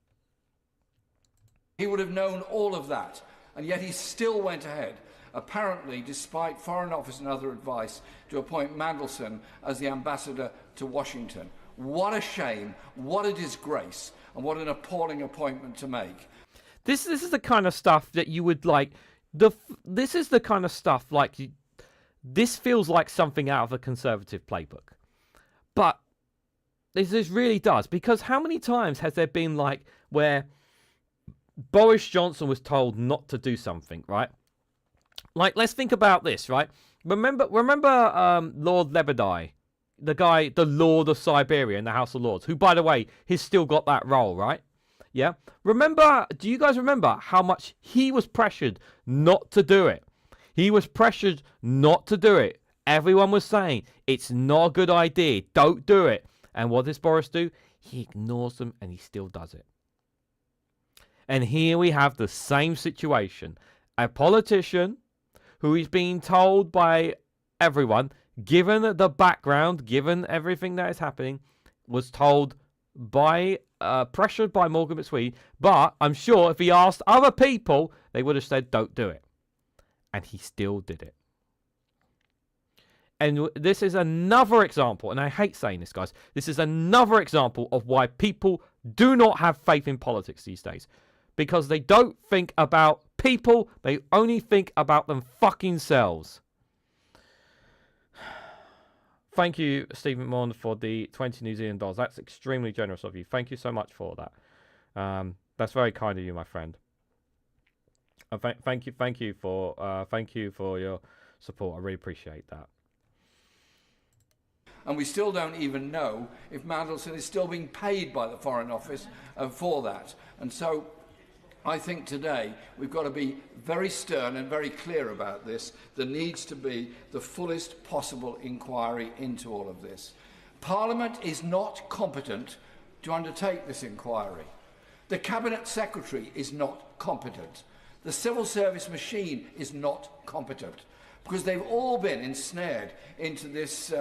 He would have known all of that, and yet he still went ahead, apparently despite Foreign Office and other advice, to appoint Mandelson as the ambassador to Washington. What a shame, what a disgrace, and what an appalling appointment to make. This is the kind of stuff that you would like. This is the kind of stuff like. This feels like something out of a Conservative playbook. But this really does, because how many times has there been like where Boris Johnson was told not to do something, right? Like, let's think about this, right? Remember, Lord Lebedai, the Lord of Siberia in the House of Lords, who, by the way, he's still got that role, right? Yeah. Do you guys remember how much he was pressured not to do it? He was pressured not to do it. Everyone was saying, it's not a good idea. Don't do it. And what does Boris do? He ignores them and he still does it. And here we have the same situation. A politician who is being told by everyone, given the background, given everything that is happening, was told by, pressured by Morgan McSween, but I'm sure if he asked other people, they would have said, don't do it. And he still did it. And this is another example, and I hate saying this, guys, this is another example of why people do not have faith in politics these days. Because they don't think about people, they only think about them fucking selves. Thank you, Stephen Morn, for the 20 New Zealand dollars. That's extremely generous of you. Thank you so much for that. That's very kind of you, my friend. Thank you for your support. I really appreciate that. And we still don't even know if Mandelson is still being paid by the Foreign Office for that. And so I think today we've got to be very stern and very clear about this. There needs to be the fullest possible inquiry into all of this. Parliament is not competent to undertake this inquiry. The Cabinet Secretary is not competent. The civil service machine is not competent, because they've all been ensnared into this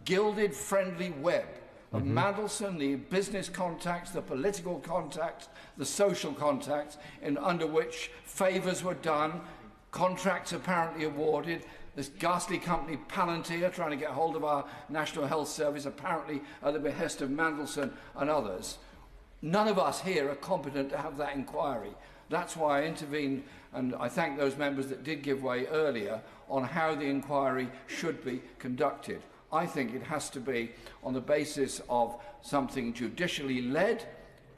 gilded, friendly web of Mandelson, the business contacts, the political contacts, the social contacts, under which favours were done, contracts apparently awarded, this ghastly company Palantir trying to get hold of our National Health Service, apparently at the behest of Mandelson and others. None of us here are competent to have that inquiry. That's why I intervened, and I thank those members that did give way earlier on how the inquiry should be conducted. I think it has to be on the basis of something judicially led,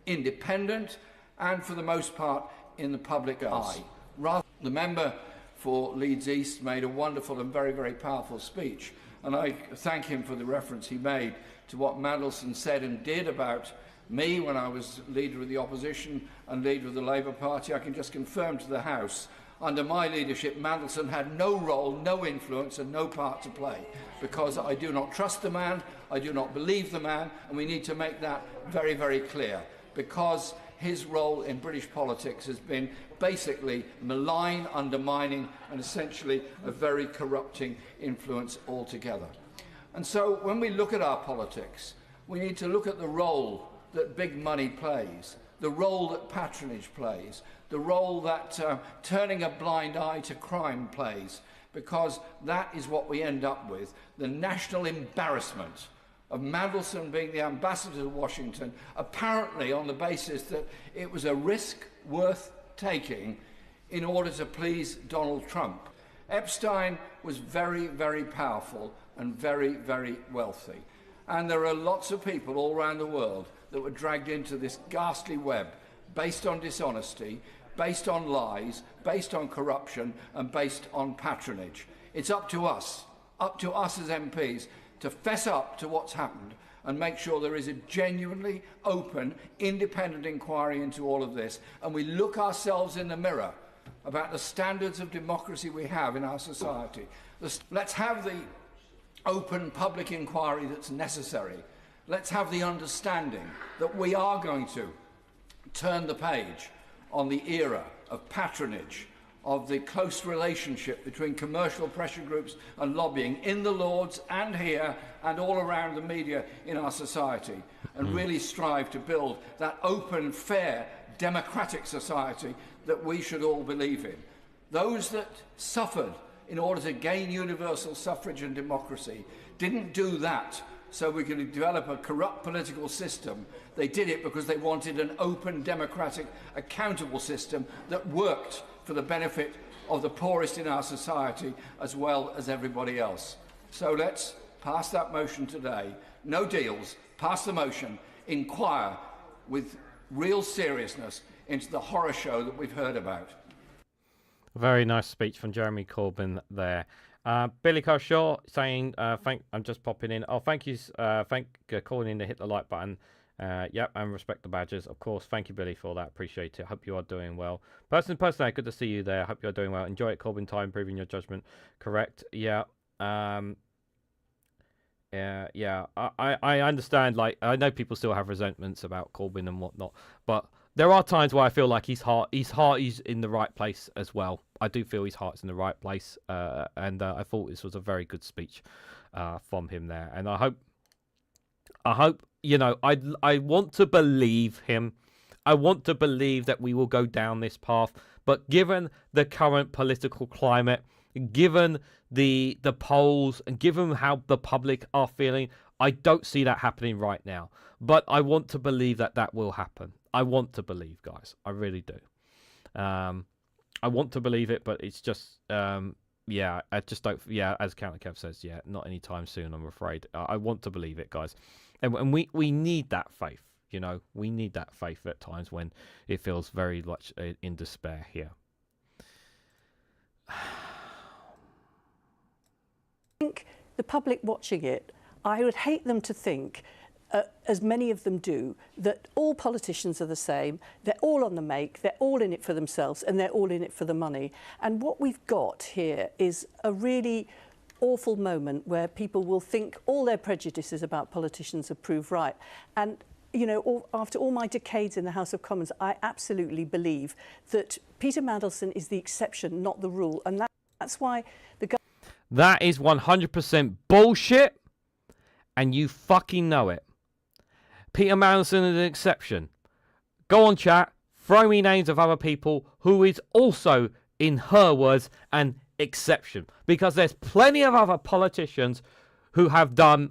independent, and for the most part in the public eye. Rather, the member for Leeds East made a wonderful and very, very powerful speech, and I thank him for the reference he made to what Mandelson said and did about me when I was leader of the opposition and leader of the Labour Party. I can just confirm to the House, under my leadership, Mandelson had no role, no influence and no part to play, because I do not trust the man, I do not believe the man, and we need to make that very, very clear, because his role in British politics has been basically malign, undermining, and essentially a very corrupting influence altogether. And so when we look at our politics, we need to look at the role that big money plays, the role that patronage plays, the role that turning a blind eye to crime plays, because that is what we end up with, the national embarrassment of Mandelson being the ambassador to Washington, apparently on the basis that it was a risk worth taking in order to please Donald Trump. Epstein was very, very powerful and very, very wealthy. And there are lots of people all around the world that were dragged into this ghastly web based on dishonesty, based on lies, based on corruption, and based on patronage. It's up to us as MPs, to fess up to what's happened and make sure there is a genuinely open, independent inquiry into all of this, and we look ourselves in the mirror about the standards of democracy we have in our society. Let's have the open public inquiry that's necessary. Let's have the understanding that we are going to turn the page on the era of patronage, of the close relationship between commercial pressure groups and lobbying in the Lords and here and all around the media in our society, and really strive to build that open, fair, democratic society that we should all believe in. Those that suffered in order to gain universal suffrage and democracy didn't do that so we could develop a corrupt political system. They did it because they wanted an open, democratic, accountable system that worked for the benefit of the poorest in our society as well as everybody else. So let's pass that motion today. No deals. Pass the motion. Inquire with real seriousness into the horror show that we've heard about. Very nice speech from Jeremy Corbyn there. Billy Kershaw saying, I'm just popping in. Oh, thank you, calling in to hit the like button. Yep, and respect the badges, of course. Thank you, Billy, for that. Appreciate it. Hope you are doing well. Person, good to see you there. Hope you are doing well. Enjoy it, Corbyn time, proving your judgment correct. Yeah. Yeah. I understand. Like, I know people still have resentments about Corbyn and whatnot, but there are times where I feel like his heart is in the right place as well. I do feel his heart's in the right place, and I thought this was a very good speech from him there. And I hope you know. I want to believe him. I want to believe that we will go down this path. But given the current political climate, given the polls, and given how the public are feeling, I don't see that happening right now. But I want to believe that will happen. I want to believe, guys. I really do. I want to believe it, but it's just, yeah, I just don't. Yeah, as Counter Kev says, yeah, not anytime soon, I'm afraid. I want to believe it, guys, and we need that faith. You know, we need that faith at times when it feels very much in despair here. I think the public watching it, I would hate them to think, as many of them do, that all politicians are the same, they're all on the make, they're all in it for themselves, and they're all in it for the money. And what we've got here is a really awful moment where people will think all their prejudices about politicians have proved right. And you know, after all my decades in the House of Commons, I absolutely believe that Peter Mandelson is the exception, not the rule. And that's why the... That is 100% bullshit, and you fucking know it. Peter Mandelson is an exception. Go on, chat, throw me names of other people who is also, in her words, an exception. Because there's plenty of other politicians who have done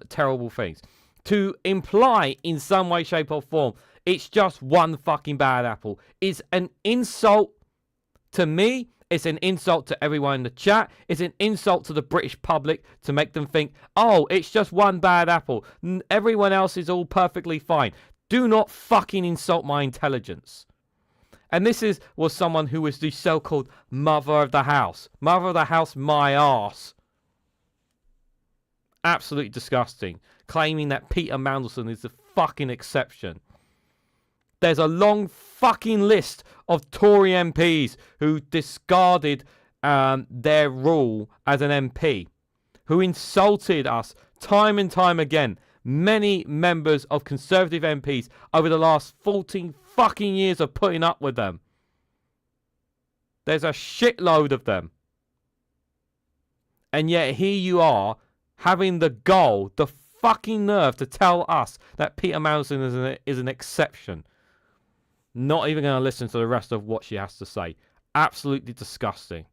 terrible things. To imply in some way, shape or form it's just one fucking bad apple is an insult to me. It's an insult to everyone in the chat. It's an insult to the British public to make them think, oh, it's just one bad apple. Everyone else is all perfectly fine. Do not fucking insult my intelligence. And this was someone who was the so-called mother of the house. Mother of the house, my arse. Absolutely disgusting. Claiming that Peter Mandelson is the fucking exception. There's a long fucking list of Tory MPs who discarded their rule as an MP, who insulted us time and time again. Many members of Conservative MPs over the last 14 fucking years of putting up with them. There's a shitload of them. And yet here you are having the gall, the fucking nerve to tell us that Peter Mandelson is an exception. Not even going to listen to the rest of what she has to say. Absolutely disgusting.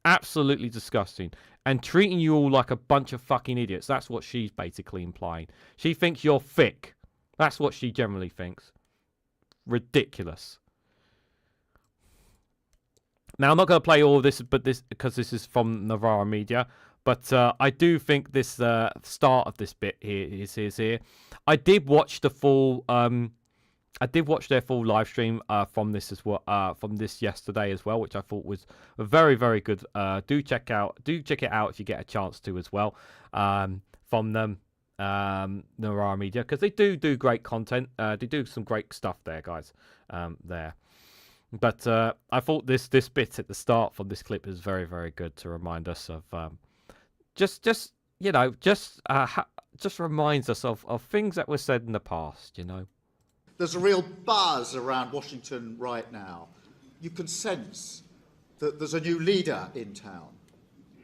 Absolutely disgusting. And treating you all like a bunch of fucking idiots. That's what she's basically implying. She thinks you're thick. That's what she generally thinks. Ridiculous. Now, I'm not going to play all of this, because this is from Novara Media. But I do think this start of this bit here is here. I did watch the full. I did watch their full live stream from this as well. From this yesterday as well, which I thought was very, very good. Do check it out if you get a chance to as well. From them, Novara Media, because they do great content. They do some great stuff there, guys. There. But I thought this bit at the start from this clip is very, very good to remind us of. Just reminds us of things that were said in the past, you know. There's a real buzz around Washington right now. You can sense that there's a new leader in town,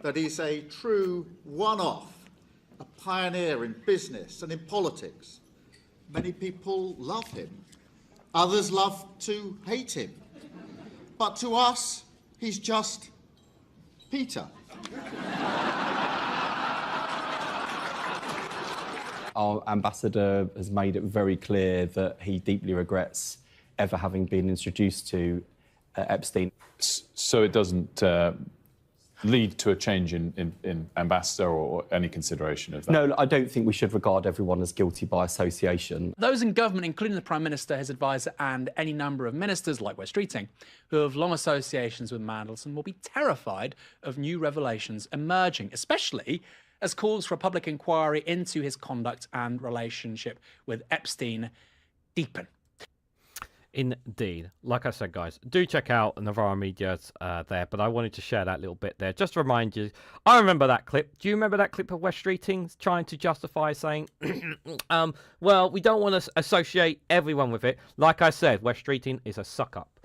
that he's a true one-off, a pioneer in business and in politics. Many people love him. Others love to hate him. But to us, he's just Peter. Our ambassador has made it very clear that he deeply regrets ever having been introduced to Epstein. So it doesn't lead to a change in ambassador or any consideration of that? No, I don't think we should regard everyone as guilty by association. Those in government, including the Prime Minister, his advisor, and any number of ministers, like Wes Streeting, who have long associations with Mandelson, will be terrified of new revelations emerging, especially as calls for a public inquiry into his conduct and relationship with Epstein deepen. Indeed. Like I said, guys, do check out Navarro Media's there, but I wanted to share that little bit there. Just to remind you, I remember that clip. Do you remember that clip of Wes Streeting trying to justify saying, well, we don't want to associate everyone with it. Like I said, Wes Streeting is a suck-up.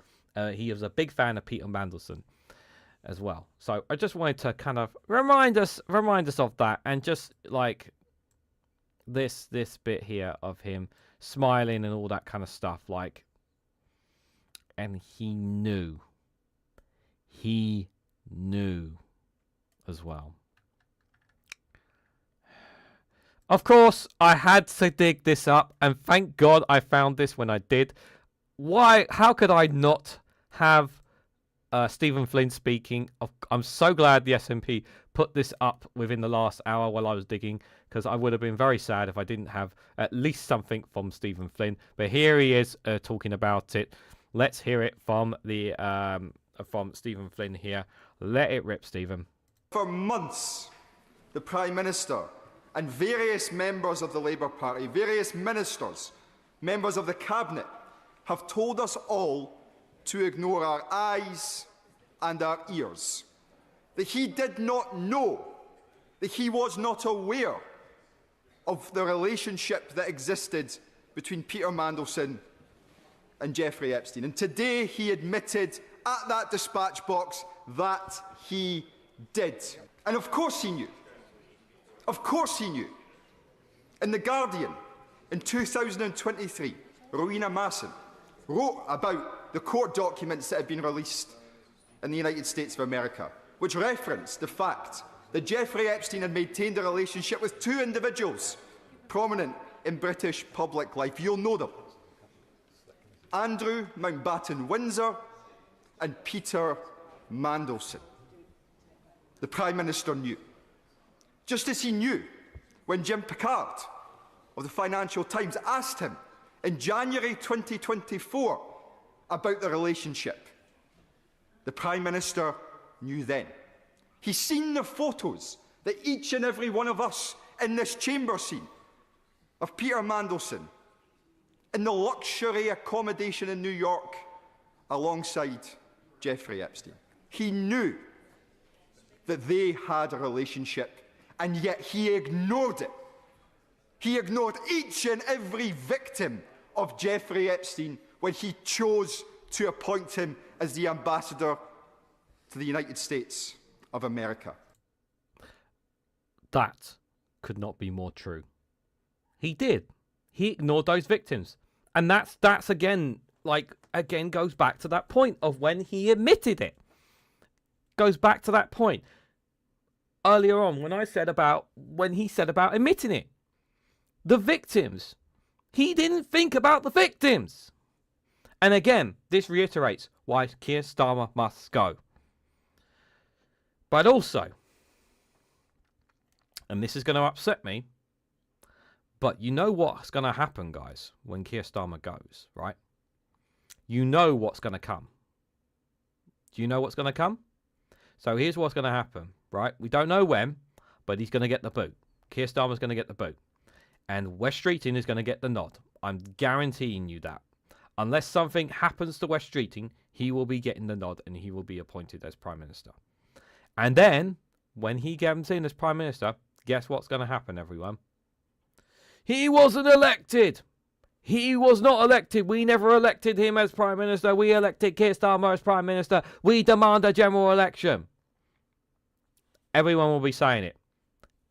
He is a big fan of Peter Mandelson as well. So I just wanted to kind of remind us of that, and just like this bit here of him smiling and all that kind of stuff, like. And he knew as well. Of course, I had to dig this up, and thank God I found this when I did. Why? How could I not have Stephen Flynn speaking? I'm so glad the SNP put this up within the last hour while I was digging, because I would have been very sad if I didn't have at least something from Stephen Flynn. But here he is talking about it. Let's hear it from Stephen Flynn here. Let it rip, Stephen. For months, the Prime Minister and various members of the Labour Party, various ministers, members of the Cabinet, have told us all to ignore our eyes and our ears. That he did not know, that he was not aware of the relationship that existed between Peter Mandelson and Jeffrey Epstein. And today he admitted at that dispatch box that he did. And of course he knew. Of course he knew. In The Guardian, in 2023, Rowena Masson wrote about the court documents that had been released in the United States of America, which referenced the fact that Jeffrey Epstein had maintained a relationship with two individuals prominent in British public life. You'll know them. Andrew Mountbatten Windsor and Peter Mandelson. The Prime Minister knew. Just as he knew when Jim Picard of the Financial Times asked him in January 2024 about the relationship. The Prime Minister knew then. He's seen the photos that each and every one of us in this chamber seen of Peter Mandelson in the luxury accommodation in New York alongside Jeffrey Epstein. He knew that they had a relationship, and yet he ignored it. He ignored each and every victim of Jeffrey Epstein when he chose to appoint him as the ambassador to the United States of America. That could not be more true. He did. He ignored those victims. And that's again goes back to that point of when he admitted it. Goes back to that point earlier on when he said about admitting it. The victims. He didn't think about the victims. And again, this reiterates why Keir Starmer must go. But also, and this is going to upset me, but you know what's going to happen, guys, when Keir Starmer goes, right? You know what's going to come. Do you know what's going to come? So here's what's going to happen, right? We don't know when, but he's going to get the boot. Keir Starmer's going to get the boot. And Wes Streeting is going to get the nod. I'm guaranteeing you that. Unless something happens to Wes Streeting, he will be getting the nod and he will be appointed as Prime Minister. And then, when he gets in as Prime Minister, guess what's going to happen, everyone? He wasn't elected. He was not elected. We never elected him as Prime Minister. We elected Keir Starmer as Prime Minister. We demand a general election. Everyone will be saying it.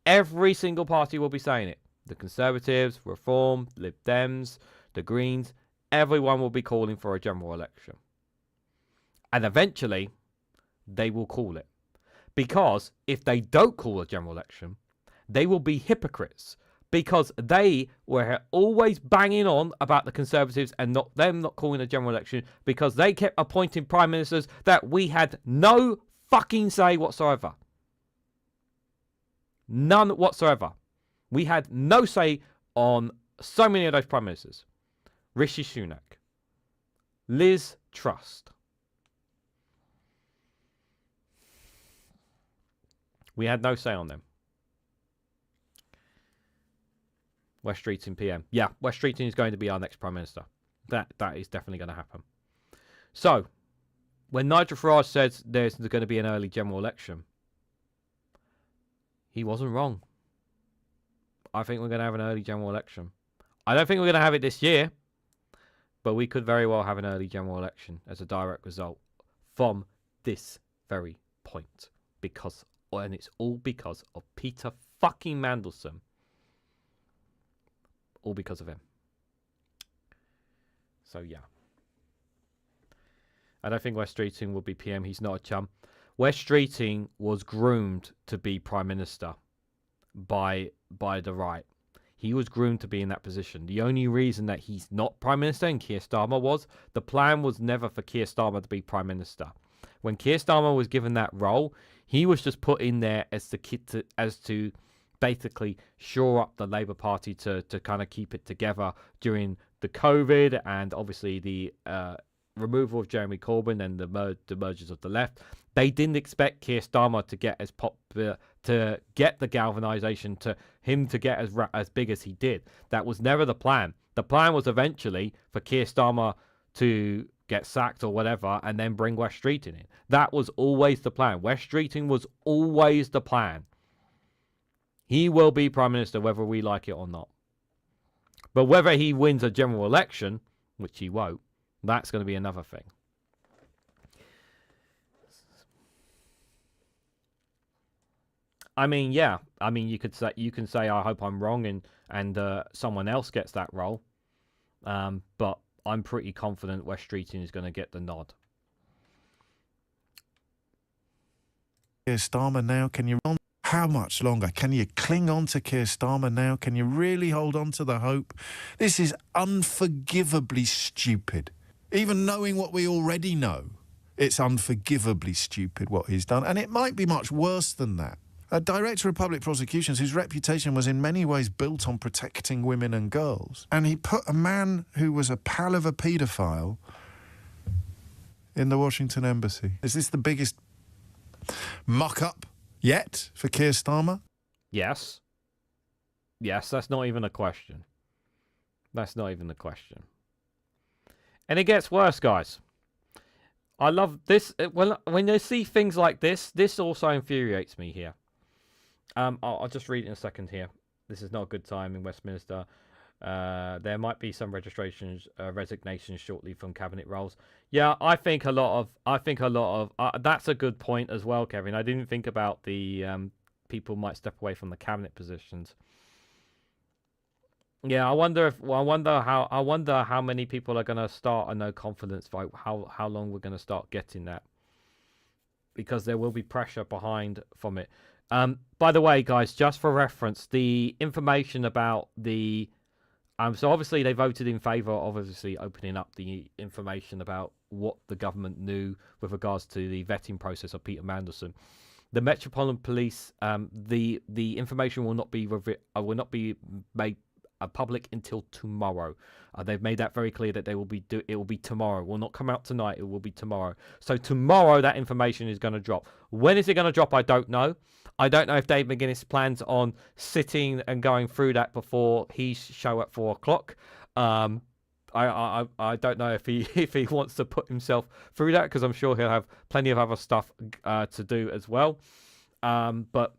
Every single party will be saying it. The Conservatives, Reform, Lib Dems, the Greens, everyone will be calling for a general election. And eventually, they will call it. Because if they don't call a general election, they will be hypocrites. Because they were always banging on about the Conservatives and not calling a general election, because they kept appointing prime ministers that we had no fucking say whatsoever. None whatsoever. We had no say on so many of those prime ministers. Rishi Sunak, Liz Truss. We had no say on them. Wes Streeting PM. Yeah, Wes Streeting is going to be our next Prime Minister. That is definitely going to happen. So, when Nigel Farage says there's going to be an early general election, he wasn't wrong. I think we're going to have an early general election. I don't think we're going to have it this year, but we could very well have an early general election as a direct result from this very point. And it's all because of Peter fucking Mandelson. All because of him. So, yeah. I don't think Wes Streeting will be PM. He's not a chum. Wes Streeting was groomed to be Prime Minister by the right. He was groomed to be in that position. The only reason that he's not Prime Minister and Keir Starmer was, the plan was never for Keir Starmer to be Prime Minister. When Keir Starmer was given that role, he was just put in there as to basically shore up the Labour Party to kind of keep it together during the COVID and obviously the removal of Jeremy Corbyn and the mergers of the left. They didn't expect Keir Starmer to get as popular, to get the galvanisation, to him to get as big as he did. That was never the plan. The plan was eventually for Keir Starmer to get sacked or whatever and then bring Wes Streeting in. That was always the plan. Wes Streeting was always the plan. He will be Prime Minister whether we like it or not. But whether he wins a general election, which he won't, that's going to be another thing. I mean, yeah. I mean, you can say I hope I'm wrong and someone else gets that role. But I'm pretty confident Wes Streeting is going to get the nod. Keir Starmer now, can you run? How much longer? Can you cling on to Keir Starmer now? Can you really hold on to the hope? This is unforgivably stupid. Even knowing what we already know, it's unforgivably stupid what he's done. And it might be much worse than that. A Director of Public Prosecutions whose reputation was in many ways built on protecting women and girls. And he put a man who was a pal of a paedophile in the Washington embassy. Is this the biggest muck-up yet for Keir Starmer? Yes. Yes, that's not even a question. That's not even the question. And it gets worse, guys. I love this. When I see things like this also infuriates me here. I'll just read it in a second here. This is not a good time in Westminster. There might be some resignations shortly from cabinet roles. Yeah, I think a lot of that's a good point as well, Kevin. I didn't think about the people might step away from the cabinet positions. Yeah, I wonder how many people are going to start a no confidence vote. How long we're going to start getting that, because there will be pressure behind from it. By the way, guys, just for reference, the information about the so obviously they voted in favour of obviously opening up the information about what the government knew with regards to the vetting process of Peter Mandelson. The Metropolitan Police, the information will not be made public until tomorrow. They've made that very clear that it will be tomorrow. It will not come out tonight. It will be tomorrow. So tomorrow that information is going to drop. When is it going to drop? I don't know. I don't know if Dave McGuinness plans on sitting and going through that before his show at 4 o'clock. I don't know if he wants to put himself through that, because I'm sure he'll have plenty of other stuff to do as well. But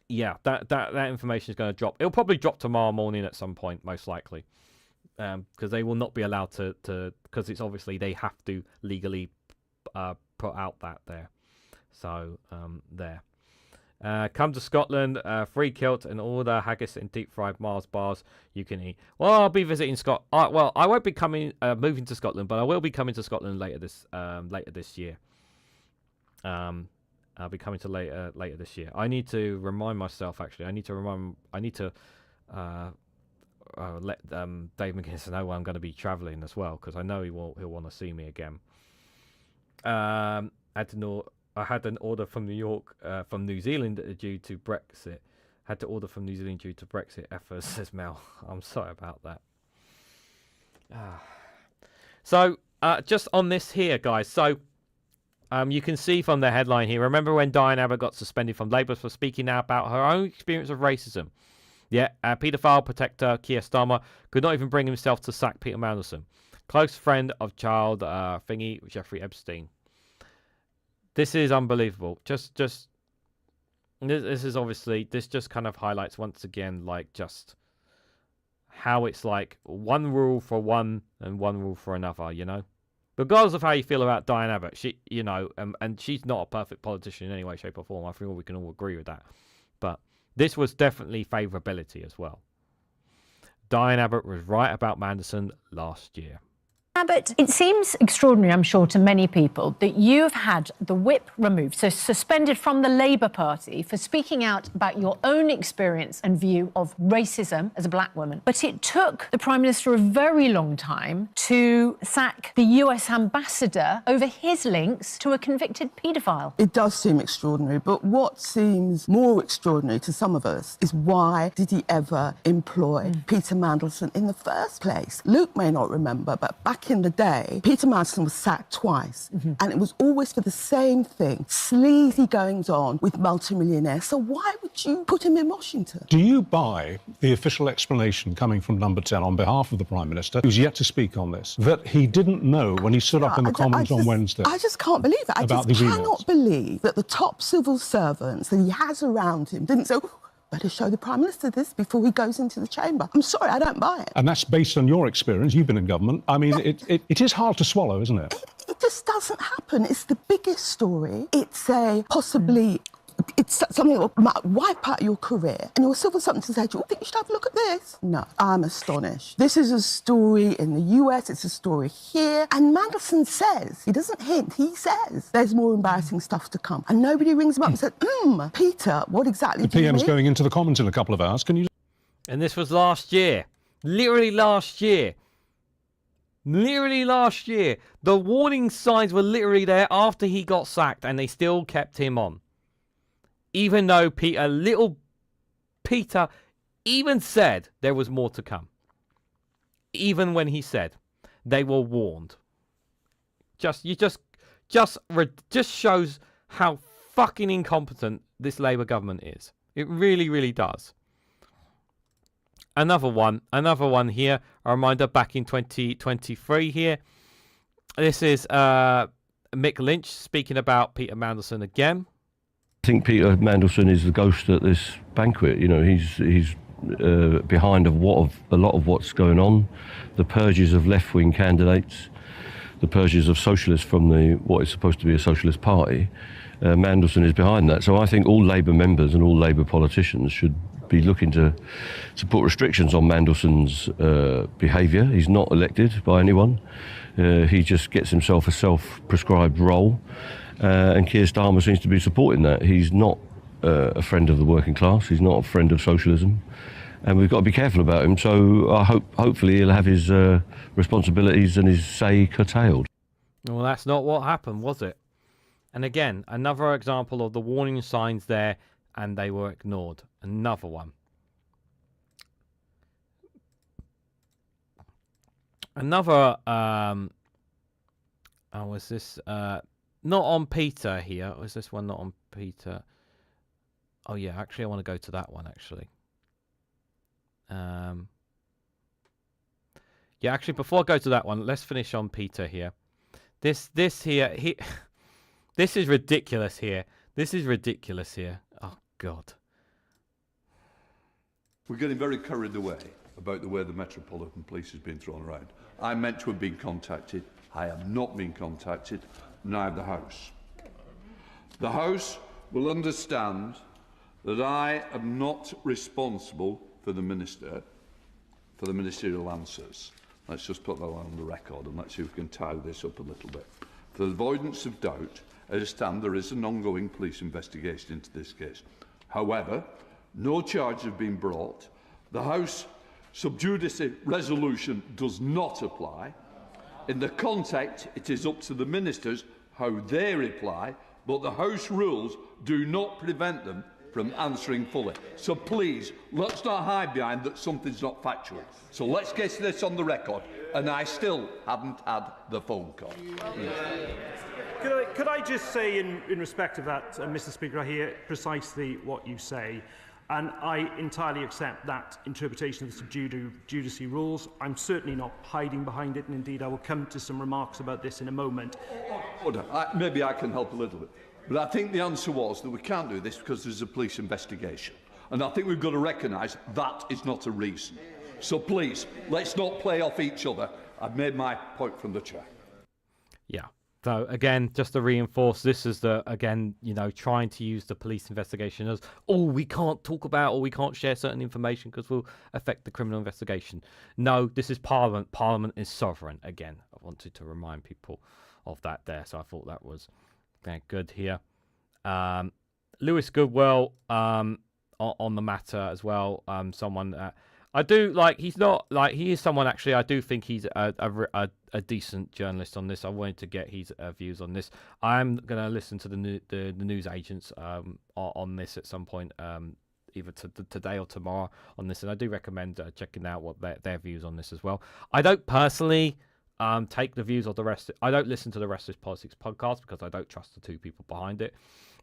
yeah, that information is going to drop. It'll probably drop tomorrow morning at some point, most likely, because they will not be allowed to because it's obviously they have to legally put out that there. So there. Come to Scotland, free kilt and all the haggis and deep fried Mars bars you can eat. Well, I'll be visiting Scotland. Well, I won't be moving to Scotland, but I will be coming to Scotland later this year. I'll be coming to later this year. I need to remind myself. Actually, I need to let Dave McGuinness know I'm going to be travelling as well, because I know he'll want to see me again. I had an order from New Zealand due to Brexit. Had to order from New Zealand due to Brexit. Effers, says Mel. I'm sorry about that. So just on this here, guys. So you can see from the headline here. Remember when Diane Abbott got suspended from Labour for speaking out about her own experience of racism? Yeah, paedophile protector Keir Starmer could not even bring himself to sack Peter Mandelson, close friend of child thingy Jeffrey Epstein. This is unbelievable. This is obviously, this just kind of highlights once again, like, just how it's like one rule for one and one rule for another, you know? Regardless of how you feel about Diane Abbott, she, you know, and she's not a perfect politician in any way, shape, or form. I think we can all agree with that. But this was definitely favourability as well. Diane Abbott was right about Mandelson last year. Abbott, it seems extraordinary, I'm sure, to many people that you've had the whip removed, so suspended from the Labour Party for speaking out about your own experience and view of racism as a black woman. But it took the Prime Minister a very long time to sack the US ambassador over his links to a convicted paedophile. It does seem extraordinary, but what seems more extraordinary to some of us is why did he ever employ Peter Mandelson in the first place? Luke may not remember, but back in the day, Peter Mandelson was sacked twice, and it was always for the same thing, sleazy goings-on with multimillionaires. So why would you put him in Washington? Do you buy the official explanation coming from Number 10 on behalf of the Prime Minister, who's yet to speak on this, that he didn't know when he stood up in the Commons on Wednesday? I just can't believe it. I just cannot believe that the top civil servants that he has around him didn't say, better show the Prime Minister this before he goes into the chamber. I'm sorry, I don't buy it. And that's based on your experience. You've been in government. I mean, it is hard to swallow, isn't it? It just doesn't happen. It's the biggest story. It's possibly... It's something that might wipe out your career. And your civil servants say, do you think you should have a look at this? No, I'm astonished. This is a story in the US, it's a story here. And Mandelson says, he doesn't hint, he says, there's more embarrassing stuff to come. And nobody rings him up and says, Peter, what exactly do you mean? The PM's going into the Commons in a couple of hours. Can you... And this was last year. Literally last year. Literally last year. The warning signs were literally there after he got sacked, and they still kept him on. Even though little Peter even said there was more to come. Even when he said they were warned. Just shows how fucking incompetent this Labour government is. It really, really does. Another one here. A reminder, back in 2023 here. This is Mick Lynch speaking about Peter Mandelson again. I think Peter Mandelson is the ghost at this banquet. You know, he's behind a lot of what's going on. The purges of left-wing candidates, the purges of socialists from what is supposed to be a socialist party. Mandelson is behind that. So I think all Labour members and all Labour politicians should be looking to put restrictions on Mandelson's behaviour. He's not elected by anyone. He just gets himself a self-prescribed role. And Keir Starmer seems to be supporting that. He's not a friend of the working class. He's not a friend of socialism. And we've got to be careful about him. So I hopefully he'll have his responsibilities and his say curtailed. Well, that's not what happened, was it? And again, another example of the warning signs there, and they were ignored. Another one. Another, was this, not on Peter here. Or is this one not on Peter? Oh, yeah, actually, I want to go to that one, actually. Yeah, actually, before I go to that one, let's finish on Peter here. This here, this is ridiculous here. This is ridiculous here. Oh, God. We're getting very carried away about the way the Metropolitan Police has been thrown around. I'm meant to have been contacted. I have not been contacted. Neither the House. The House will understand that I am not responsible for the Minister, for the ministerial answers. Let's just put that on the record and let's see if we can tie this up a little bit. For the avoidance of doubt, I understand there is an ongoing police investigation into this case. However, no charges have been brought. The House sub judice resolution does not apply. In the context, it is up to the ministers how they reply, but the House rules do not prevent them from answering fully. So please, let's not hide behind that something's not factual. So let's get this on the record. And I still haven't had the phone call. Could I just say, in respect of that, Mr. Speaker, I hear precisely what you say. And I entirely accept that interpretation of the sub judice rules. I'm certainly not hiding behind it, and indeed I will come to some remarks about this in a moment. Order. Maybe I can help a little bit. But I think the answer was that we can't do this because there's a police investigation. And I think we've got to recognise that is not a reason. So please, let's not play off each other. I've made my point from the chair. Yeah. So again, just to reinforce, this is trying to use the police investigation as, we can't talk about or we can't share certain information because we'll affect the criminal investigation. No, this is Parliament. Parliament is sovereign. Again, I wanted to remind people of that there. So I thought that was good here. Lewis Goodwell on the matter as well. Someone I do like. He is someone actually. I do think he's a decent journalist on this. I wanted to get his views on this. I'm going to listen to the news agents on this at some point, either today or tomorrow on this, and I do recommend checking out what their views on this as well. I don't personally take the views of the rest. I don't listen to the Rest is Politics podcast because I don't trust the two people behind it.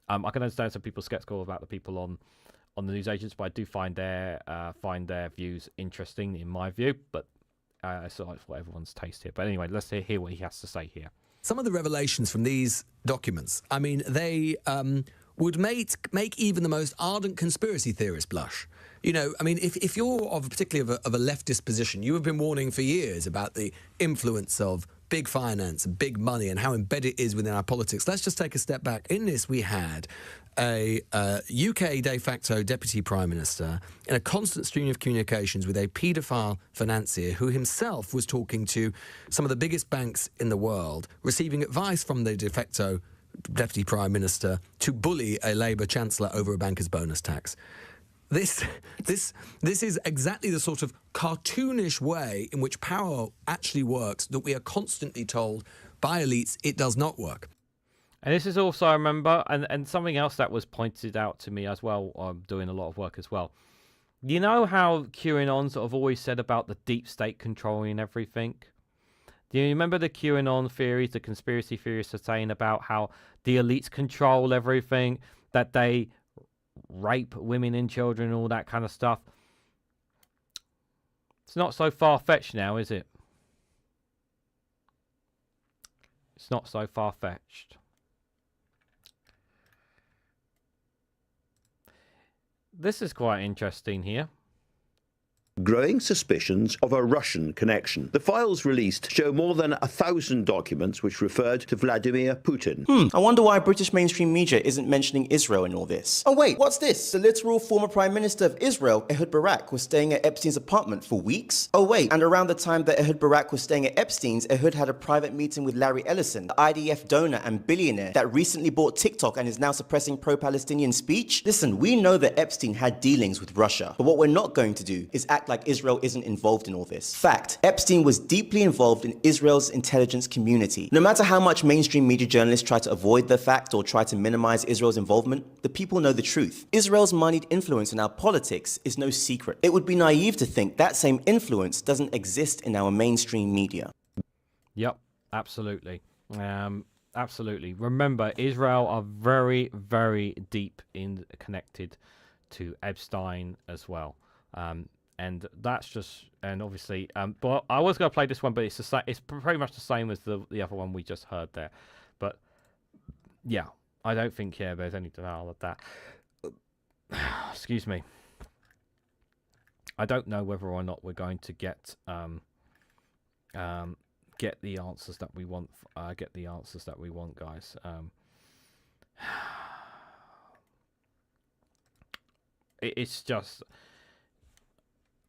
I can understand some people skeptical about the people on the news agents, but I do find their views interesting in my view. But it's for everyone's taste here. But anyway, let's hear what he has to say here. Some of the revelations from these documents, I mean, they would make even the most ardent conspiracy theorist blush. You know, I mean, if you're particularly of a leftist position, you have been warning for years about the influence of big finance and big money and how embedded it is within our politics. Let's just take a step back. In this, we had a UK de facto deputy prime minister in a constant stream of communications with a paedophile financier who himself was talking to some of the biggest banks in the world, receiving advice from the de facto deputy prime minister to bully a Labour chancellor over a banker's bonus tax. This is exactly the sort of cartoonish way in which power actually works that we are constantly told by elites it does not work. And this is also, I remember, and something else that was pointed out to me as well, I'm doing a lot of work as well. You know how QAnon sort of always said about the deep state controlling everything? Do you remember the QAnon theories, the conspiracy theorists are saying about how the elites control everything, that they rape women and children, all that kind of stuff? It's not so far-fetched now, is it? It's not so far-fetched. This is quite interesting here. Growing suspicions of a Russian connection. The files released show more than 1,000 documents which referred to Vladimir Putin. I wonder why British mainstream media isn't mentioning Israel in all this. Oh wait, what's this? The literal former Prime Minister of Israel, Ehud Barak, was staying at Epstein's apartment for weeks? Oh wait, and around the time that Ehud Barak was staying at Epstein's, Ehud had a private meeting with Larry Ellison, the IDF donor and billionaire that recently bought TikTok and is now suppressing pro-Palestinian speech? Listen, we know that Epstein had dealings with Russia, but what we're not going to do is act like Israel isn't involved in all this. Fact, Epstein was deeply involved in Israel's intelligence community. No matter how much mainstream media journalists try to avoid the fact or try to minimize Israel's involvement, the people know the truth. Israel's moneyed influence in our politics is no secret. It would be naive to think that same influence doesn't exist in our mainstream media. Yep, absolutely. Absolutely. Remember, Israel are very, very deep connected to Epstein as well. And that's just, and obviously, but I was going to play this one, but it's pretty much the same as the other one we just heard there. But yeah, I don't think there's any denial of that. Excuse me. I don't know whether or not we're going to get the answers that we want. Guys. It's just.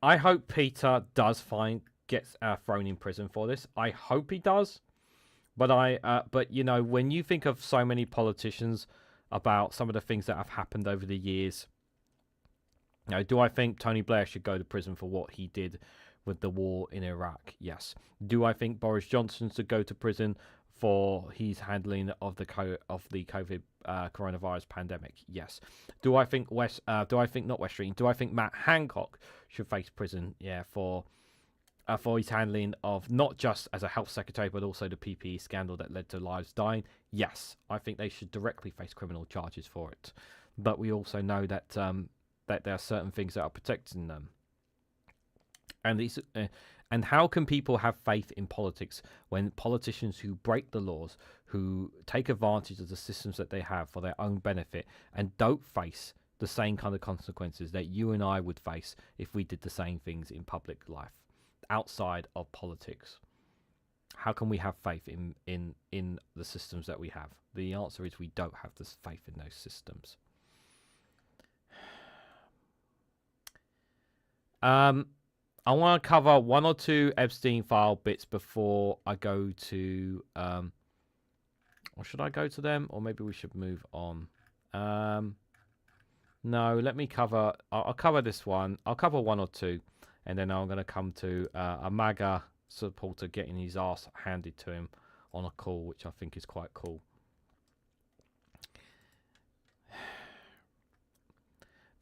I hope Peter gets thrown in prison for this. I hope he does. But you know, when you think of so many politicians about some of the things that have happened over the years, you know, do I think Tony Blair should go to prison for what he did with the war in Iraq? Yes. Do I think Boris Johnson should go to prison for his handling of the COVID coronavirus pandemic? Yes. Do I think Matt Hancock should face prison? Yeah, for his handling of not just as a health secretary but also the PPE scandal that led to lives dying? Yes, I think they should directly face criminal charges for it. But we also know that that there are certain things that are protecting them. And these, and how can people have faith in politics when politicians who break the laws, who take advantage of the systems that they have for their own benefit, and don't face the same kind of consequences that you and I would face if we did the same things in public life, outside of politics? How can we have faith in the systems that we have? The answer is we don't have this faith in those systems. I want to cover one or two Epstein file bits before I go to, or should I go to them? Or maybe we should move on. No, let me cover, I'll cover this one. I'll cover one or two. And then I'm going to come to a MAGA supporter getting his ass handed to him on a call, which I think is quite cool.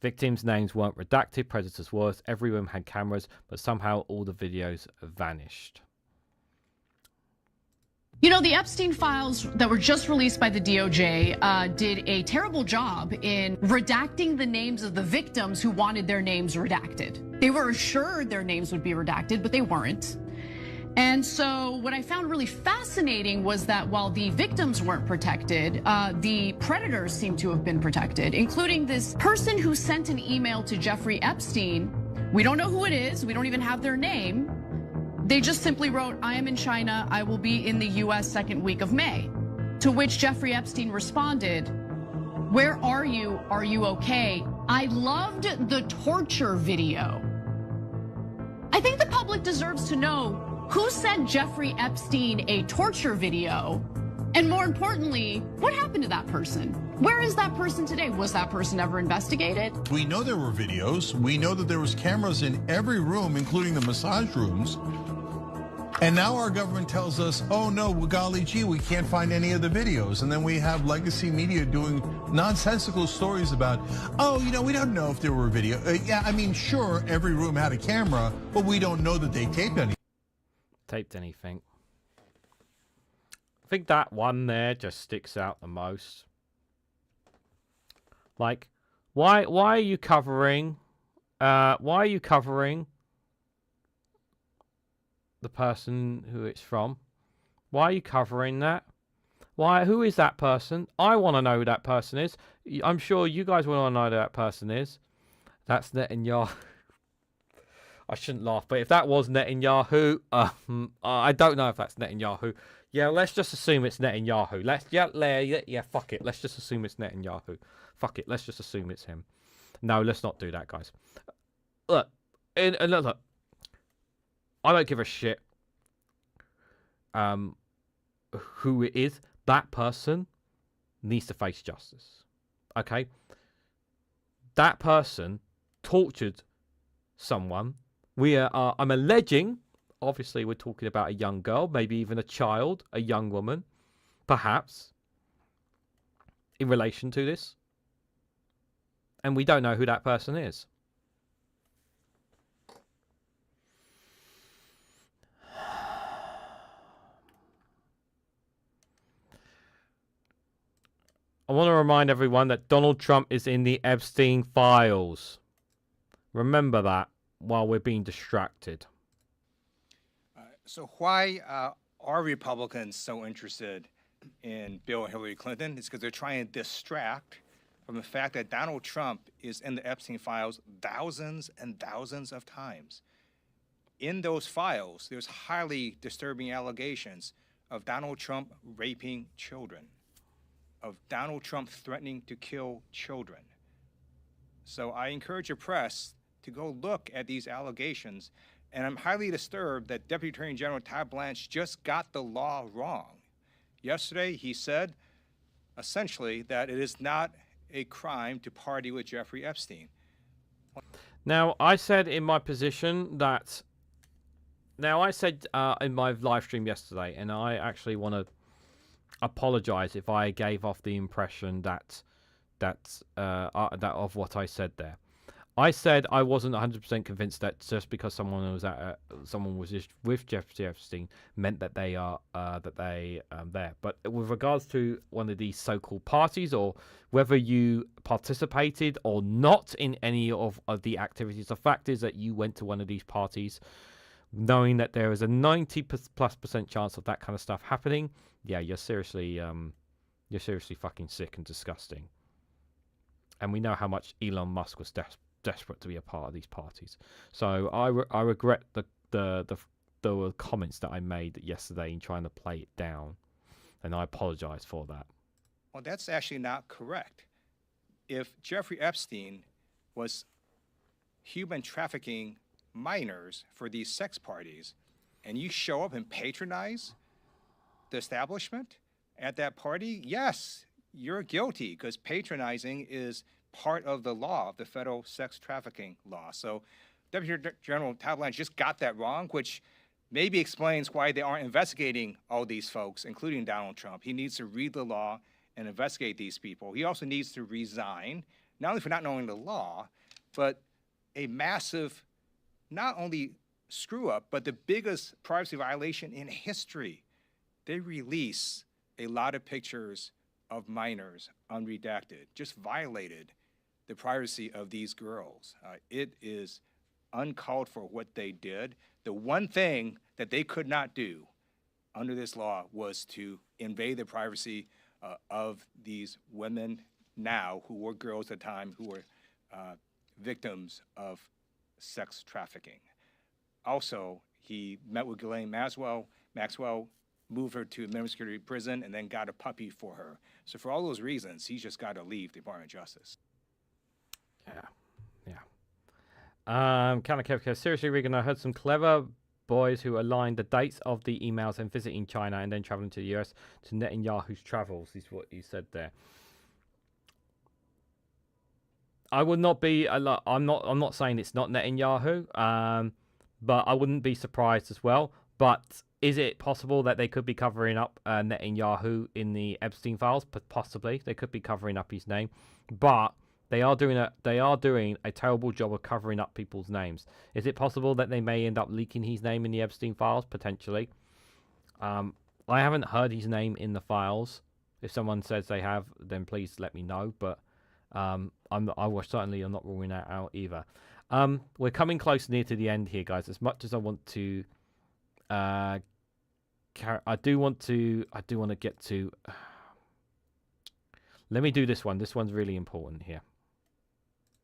Victims' names weren't redacted, predators' words. Every room had cameras, but somehow all the videos vanished. You know, the Epstein Files that were just released by the DOJ did a terrible job in redacting the names of the victims who wanted their names redacted. They were assured their names would be redacted, but they weren't. And so what I found really fascinating was that while the victims weren't protected, the predators seemed to have been protected, including this person who sent an email to Jeffrey Epstein. We don't know who it is. We don't even have their name. They just simply wrote, "I am in China. I will be in the US second week of May." To which Jeffrey Epstein responded, "Where are you? Are you okay? I loved the torture video." I think the public deserves to know who sent Jeffrey Epstein a torture video, and more importantly, what happened to that person? Where is that person today? Was that person ever investigated? We know there were videos. We know that there was cameras in every room, including the massage rooms. And now our government tells us, oh no, golly gee, we can't find any of the videos. And then we have legacy media doing nonsensical stories about, oh, you know, we don't know if there were video. Yeah, I mean, sure, every room had a camera, but we don't know that they taped anything. Taped anything. I think that one there just sticks out the most. Like, why are you covering the person who it's from? Why are you covering that? Who is that person? I want to know who that person is. I'm sure you guys want to know who that person is. That's Netanyahu. I shouldn't laugh, but if that was Netanyahu, I don't know if that's Netanyahu. Yeah, let's just assume it's Netanyahu. Yeah, fuck it. Let's just assume it's Netanyahu. Fuck it. Let's just assume it's him. No, let's not do that, guys. Look, look. I don't give a shit who it is. That person needs to face justice. Okay? That person tortured someone. I'm alleging, obviously we're talking about a young girl, maybe even a child, a young woman, perhaps, in relation to this. And we don't know who that person is. I want to remind everyone that Donald Trump is in the Epstein Files. Remember that while we're being distracted. So why are Republicans so interested in Bill and Hillary Clinton? It's because they're trying to distract from the fact that Donald Trump is in the Epstein Files thousands and thousands of times. In those files, there's highly disturbing allegations of Donald Trump raping children, of Donald Trump threatening to kill children. So I encourage the press to go look at these allegations, and I'm highly disturbed that Deputy Attorney General Todd Blanche just got the law wrong. Yesterday, he said, essentially, that it is not a crime to party with Jeffrey Epstein. Now, I said in my position that... Now, I said in my live stream yesterday, and I actually want to apologize if I gave off the impression that of what I said there. I said I wasn't 100% convinced that just because someone was just with Jeffrey Epstein meant that they are there. But with regards to one of these so-called parties, or whether you participated or not in any of the activities, the fact is that you went to one of these parties, knowing that there is a 90+% chance of that kind of stuff happening. Yeah, you're seriously fucking sick and disgusting. And we know how much Elon Musk was desperate to be a part of these parties. So I regret the comments that I made yesterday in trying to play it down, and I apologize for that. Well, that's actually not correct. If Jeffrey Epstein was human trafficking minors for these sex parties, and you show up and patronize the establishment at that party, yes, you're guilty, because patronizing is part of the law, of the federal sex trafficking law. So Deputy General Tabalan just got that wrong, which maybe explains why they aren't investigating all these folks, including Donald Trump. He needs to read the law and investigate these people. He also needs to resign, not only for not knowing the law, but a massive, not only screw up, but the biggest privacy violation in history. They release a lot of pictures of minors unredacted, just violated the privacy of these girls. It is uncalled for what they did. The one thing that they could not do under this law was to invade the privacy of these women now, who were girls at the time, who were victims of sex trafficking. Also, he met with Ghislaine Maxwell, moved her to minimum security prison, and then got a puppy for her. So for all those reasons, he's just got to leave the Department of Justice. Seriously, Regan, I heard some clever boys who aligned the dates of the emails and visiting China and then traveling to the US to Netanyahu's travels, is what you said there. I would not be I'm not saying it's not Netanyahu, but I wouldn't be surprised as well. But is it possible that they could be covering up Netanyahu in the Epstein Files? Possibly, they could be covering up his name, but they are doing a terrible job of covering up people's names. Is it possible that they may end up leaking his name in the Epstein Files? Potentially. I haven't heard his name in the files. If someone says they have, then please let me know. But I'm not ruling that out either. We're coming close near to the end here, guys. As much as I want to, I do want to get to. Let me do this one. This one's really important here.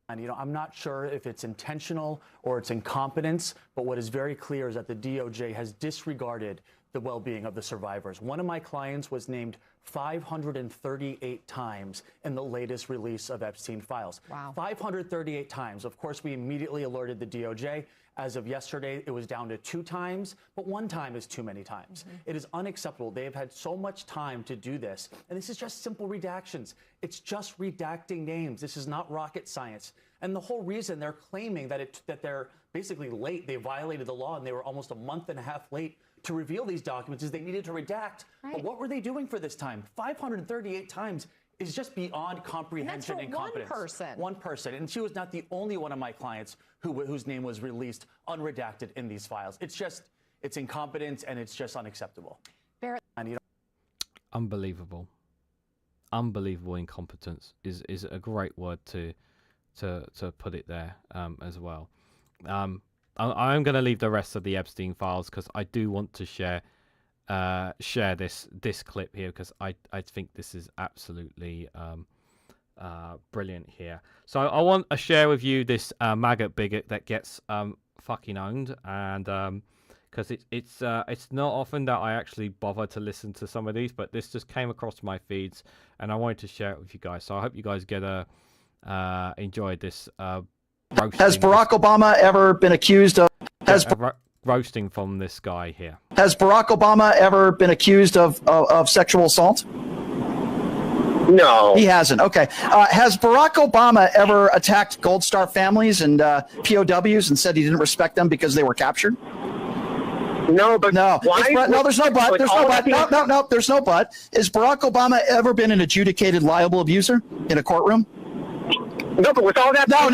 And, I'm not sure if it's intentional or it's incompetence, but what is very clear is that the DOJ has disregarded the well-being of the survivors. One of my clients was named 538 times in the latest release of Epstein Files. Wow. 538 times. Of course, we immediately alerted the DOJ. As of yesterday, it was down to 2 times, but 1 time is too many times. It is unacceptable. They have had so much time to do this, and this is just simple redactions. It's just redacting names. This is not rocket science. And the whole reason they're claiming that they're basically late, they violated the law, and they were almost a month and a half late to reveal these documents, is they needed to redact. Right. But what were they doing for this time? 538 times is just beyond comprehension and competence. One person. And she was not the only one of my clients whose name was released unredacted in these files. It's incompetence, and it's just unacceptable. Unbelievable. Unbelievable incompetence is a great word to put it there as well. I'm going to leave the rest of the Epstein Files because I do want to share this clip here, because I think this is absolutely brilliant here. So I want to share with you this maggot bigot that gets fucking owned, and because it's not often that I actually bother to listen to some of these, but this just came across my feeds and I wanted to share it with you guys. So I hope you guys enjoy this. Has Barack Obama ever been accused of roasting from this guy here? Has Barack Obama ever been accused of sexual assault? No. He hasn't. Okay. Has Barack Obama ever attacked Gold Star families and POWs and said he didn't respect them because they were captured? No, but no. Why? No, there's no but. There's no but. No, there's no but. Has Barack Obama ever been an adjudicated liable abuser in a courtroom? No, but with all that... No.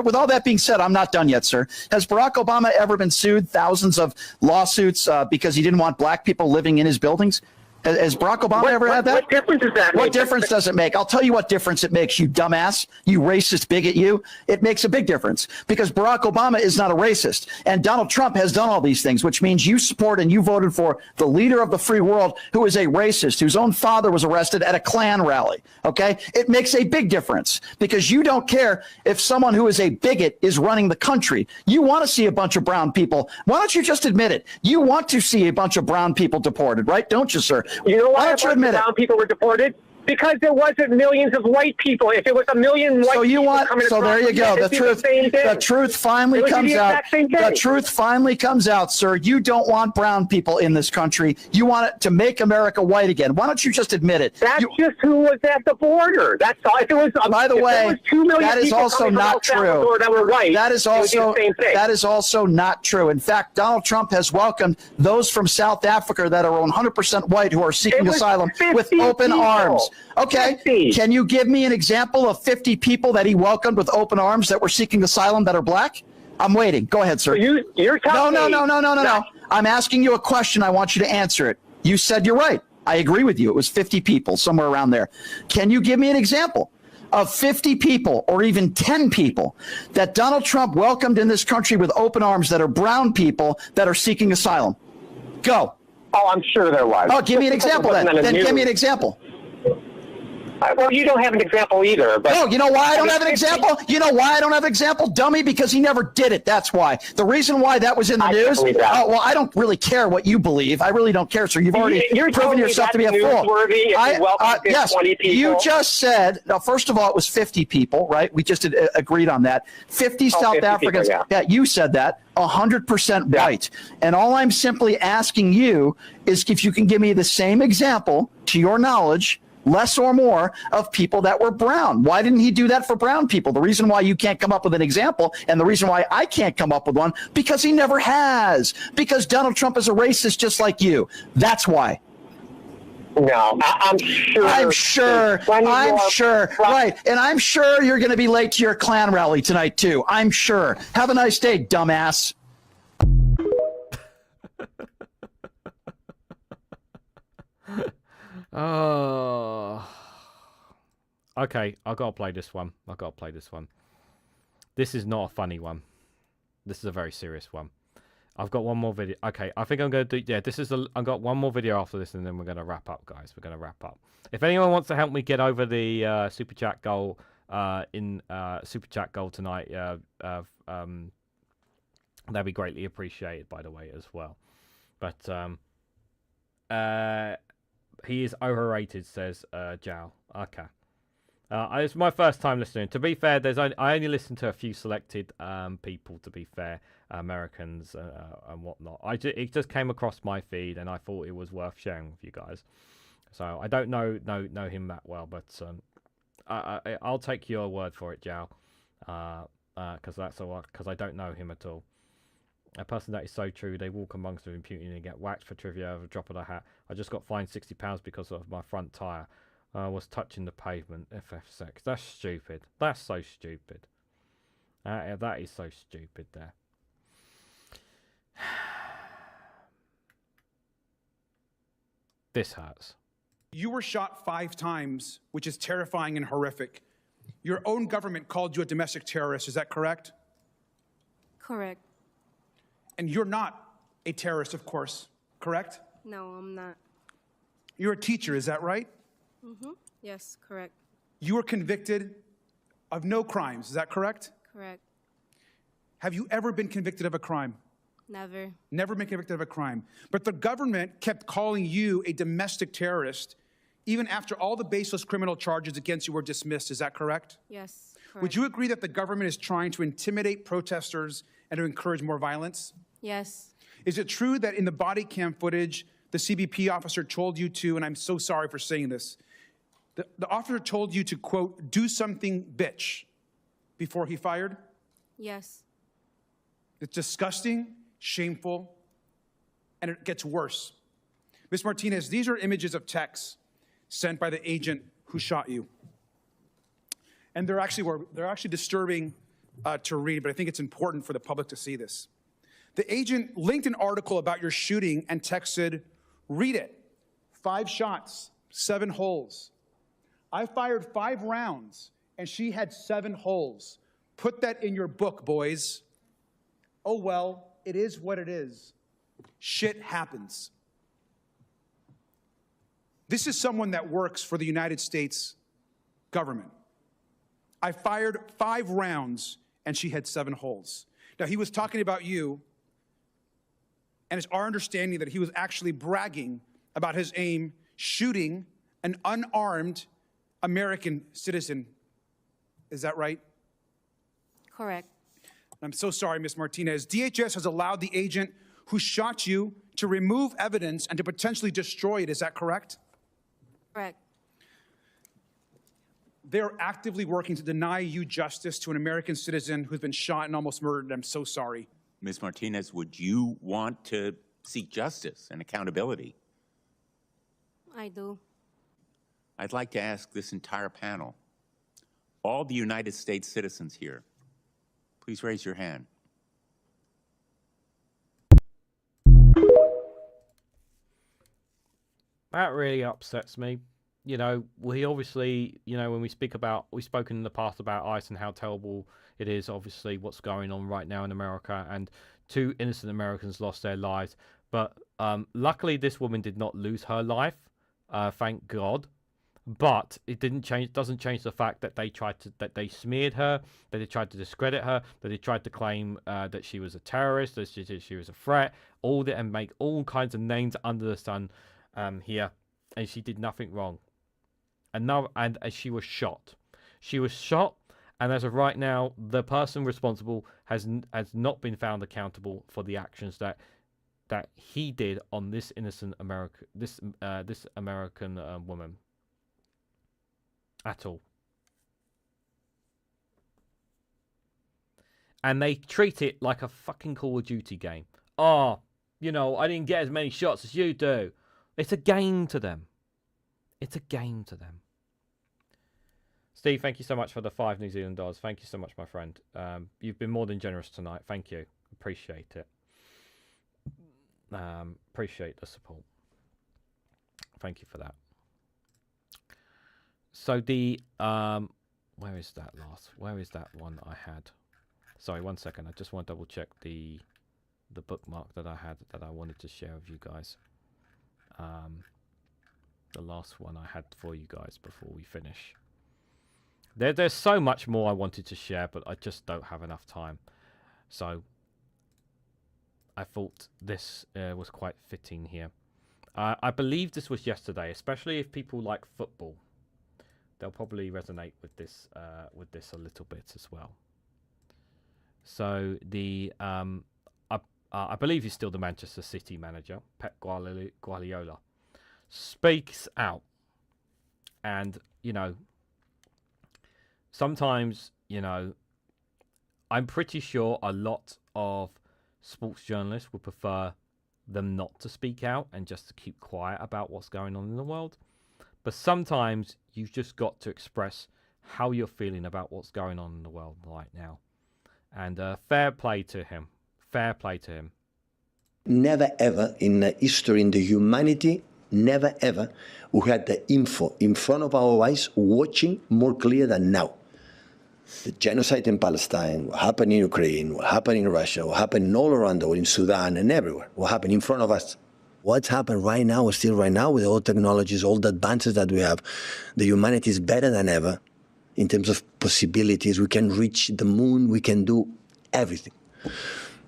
With all that being said, I'm not done yet, sir. Has Barack Obama ever been sued, thousands of lawsuits, because he didn't want black people living in his buildings? Has Barack Obama ever had that? What difference does that make? What difference does it make? I'll tell you what difference it makes, you dumbass, you racist bigot, you. It makes a big difference because Barack Obama is not a racist. And Donald Trump has done all these things, which means you support and you voted for the leader of the free world who is a racist, whose own father was arrested at a Klan rally. Okay? It makes a big difference because you don't care if someone who is a bigot is running the country. You want to see a bunch of brown people. Why don't you just admit it? You want to see a bunch of brown people deported, right? Don't you, sir? You know why don't you admit brown people were deported? Because there wasn't millions of white people. If it was a million white people coming across, there you go. The truth finally comes out. The truth finally comes out, sir. You don't want brown people in this country. You want it to make America white again. Why don't you just admit it? That's just who was at the border. That's all. If it was, by the way, 2 million that is people also coming from not El Salvador true. that were white, that is also it would be the same thing. that is also not true. In fact, Donald Trump has welcomed those from South Africa that are 100% white who are seeking asylum with open arms. Okay. 50. Can you give me an example of 50 people that he welcomed with open arms that were seeking asylum that are black? I'm waiting. Go ahead, sir. So you're telling me No. I'm asking you a question. I want you to answer it. You said you're right. I agree with you. It was 50 people, somewhere around there. Can you give me an example of 50 people or even 10 people that Donald Trump welcomed in this country with open arms that are brown people that are seeking asylum? Go. Oh, I'm sure there was. Oh, give me an example then. Then give me an example. Well, you don't have an example either. But no, you know why I don't have an example? You know why I don't have an example, dummy? Because he never did it. That's why. The reason why that was in the news. Oh, well, I don't really care what you believe. I really don't care, sir. You've already proven yourself to be a fool. Yes, you just said. Now, first of all, it was 50 people, right? We just agreed on that. 50 South Africans. People, yeah, you said that. 100% white. And all I'm simply asking you is if you can give me the same example, to your knowledge, less or more, of people that were brown. Why didn't he do that for brown people? The reason why you can't come up with an example, and the reason why I can't come up with one, because he never has. Because Donald Trump is a racist just like you. That's why. No, I'm sure. I'm sure. Right. And I'm sure you're going to be late to your Klan rally tonight, too. I'm sure. Have a nice day, dumbass. Oh. Okay, I've got to play this one. This is not a funny one. This is a very serious one. I've got one more video. Okay, I think I'm going to do... Yeah, I've got one more video after this, and then we're going to wrap up, guys. We're going to wrap up. If anyone wants to help me get over the Super Chat goal Super Chat goal tonight, that'd be greatly appreciated, by the way, as well. But he is overrated, says Jal. Okay. It's my first time listening. To be fair, I only listen to a few selected people, to be fair, Americans and whatnot. It just came across my feed, and I thought it was worth sharing with you guys. So I don't know him that well, but I'll take your word for it, Jal, because I don't know him at all. A person that is so true, they walk amongst with impunity and get whacked for trivia over a drop of a hat. I just got fined £60 because of my front tyre. I was touching the pavement. FF6. That's stupid. That's so stupid. That is so stupid there. This hurts. You were shot 5 times, which is terrifying and horrific. Your own government called you a domestic terrorist. Is that correct? Correct. And you're not a terrorist, of course, correct? No, I'm not. You're a teacher, is that right? Mm-hmm. Yes, correct. You were convicted of no crimes, is that correct? Correct. Have you ever been convicted of a crime? Never. Never been convicted of a crime. But the government kept calling you a domestic terrorist even after all the baseless criminal charges against you were dismissed, is that correct? Yes, correct. Would you agree that the government is trying to intimidate protesters and to encourage more violence? Yes. Is it true that in the body cam footage, the CBP officer told you to, and I'm so sorry for saying this, the officer told you to, quote, do something, bitch, before he fired? Yes. It's disgusting, shameful, and it gets worse. Ms. Martinez, these are images of texts sent by the agent who shot you. and they're actually disturbing to read, but I think it's important for the public to see this. The agent linked an article about your shooting and texted, "Read it. 5 shots, 7 holes. I fired 5 rounds, and she had 7 holes. Put that in your book, boys." Oh, well, it is what it is. Shit happens. This is someone that works for the United States government. I fired 5 rounds, and she had 7 holes. Now, he was talking about you, and it's our understanding that he was actually bragging about his aim, shooting an unarmed American citizen. Is that right? Correct. I'm so sorry, Ms. Martinez. DHS has allowed the agent who shot you to remove evidence and to potentially destroy it. Is that correct? Correct. They're actively working to deny you justice to an American citizen who's been shot and almost murdered. I'm so sorry. Ms. Martinez, would you want to seek justice and accountability? I do. I'd like to ask this entire panel, all the United States citizens here, please raise your hand. That really upsets me. You know, we obviously, you know, when we've spoken in the past about ICE and how terrible it is, obviously, what's going on right now in America, and 2 innocent Americans lost their lives. But luckily, this woman did not lose her life, thank God. But it doesn't change the fact that they smeared her, that they tried to discredit her, that they tried to claim that she was a terrorist, that she was a threat, and make all kinds of names under the sun here, and she did nothing wrong. And she was shot. She was shot, and as of right now, the person responsible has not been found accountable for the actions that he did on this innocent this American woman at all. And they treat it like a fucking Call of Duty game. Oh, you know, I didn't get as many shots as you do. It's a game to them. It's a game to them. Steve, thank you so much for the $5 New Zealand dollars. Thank you so much, my friend. You've been more than generous tonight. Thank you. Appreciate it. Appreciate the support. Thank you for that. So the where is that one I had? Sorry, 1 second. I just want to double check the bookmark that I had that I wanted to share with you guys. The last one I had for you guys before we finish. There's so much more I wanted to share, but I just don't have enough time. So I thought this was quite fitting here. I believe this was yesterday, especially if people like football. They'll probably resonate with this a little bit as well. So the I believe he's still the Manchester City manager, Pep Guardiola, speaks out, and you know, sometimes, you know, I'm pretty sure a lot of sports journalists would prefer them not to speak out and just to keep quiet about what's going on in the world. But sometimes you've just got to express how you're feeling about what's going on in the world right now. And fair play to him. Fair play to him. Never ever in the history, in the humanity, never ever we had the info in front of our eyes watching more clear than now. The genocide in Palestine, what happened in Ukraine, what happened in Russia, what happened all around the world, in Sudan and everywhere, what happened in front of us. What's happened right now, still right now, with all technologies, all the advances that we have, the humanity is better than ever in terms of possibilities. We can reach the moon, we can do everything.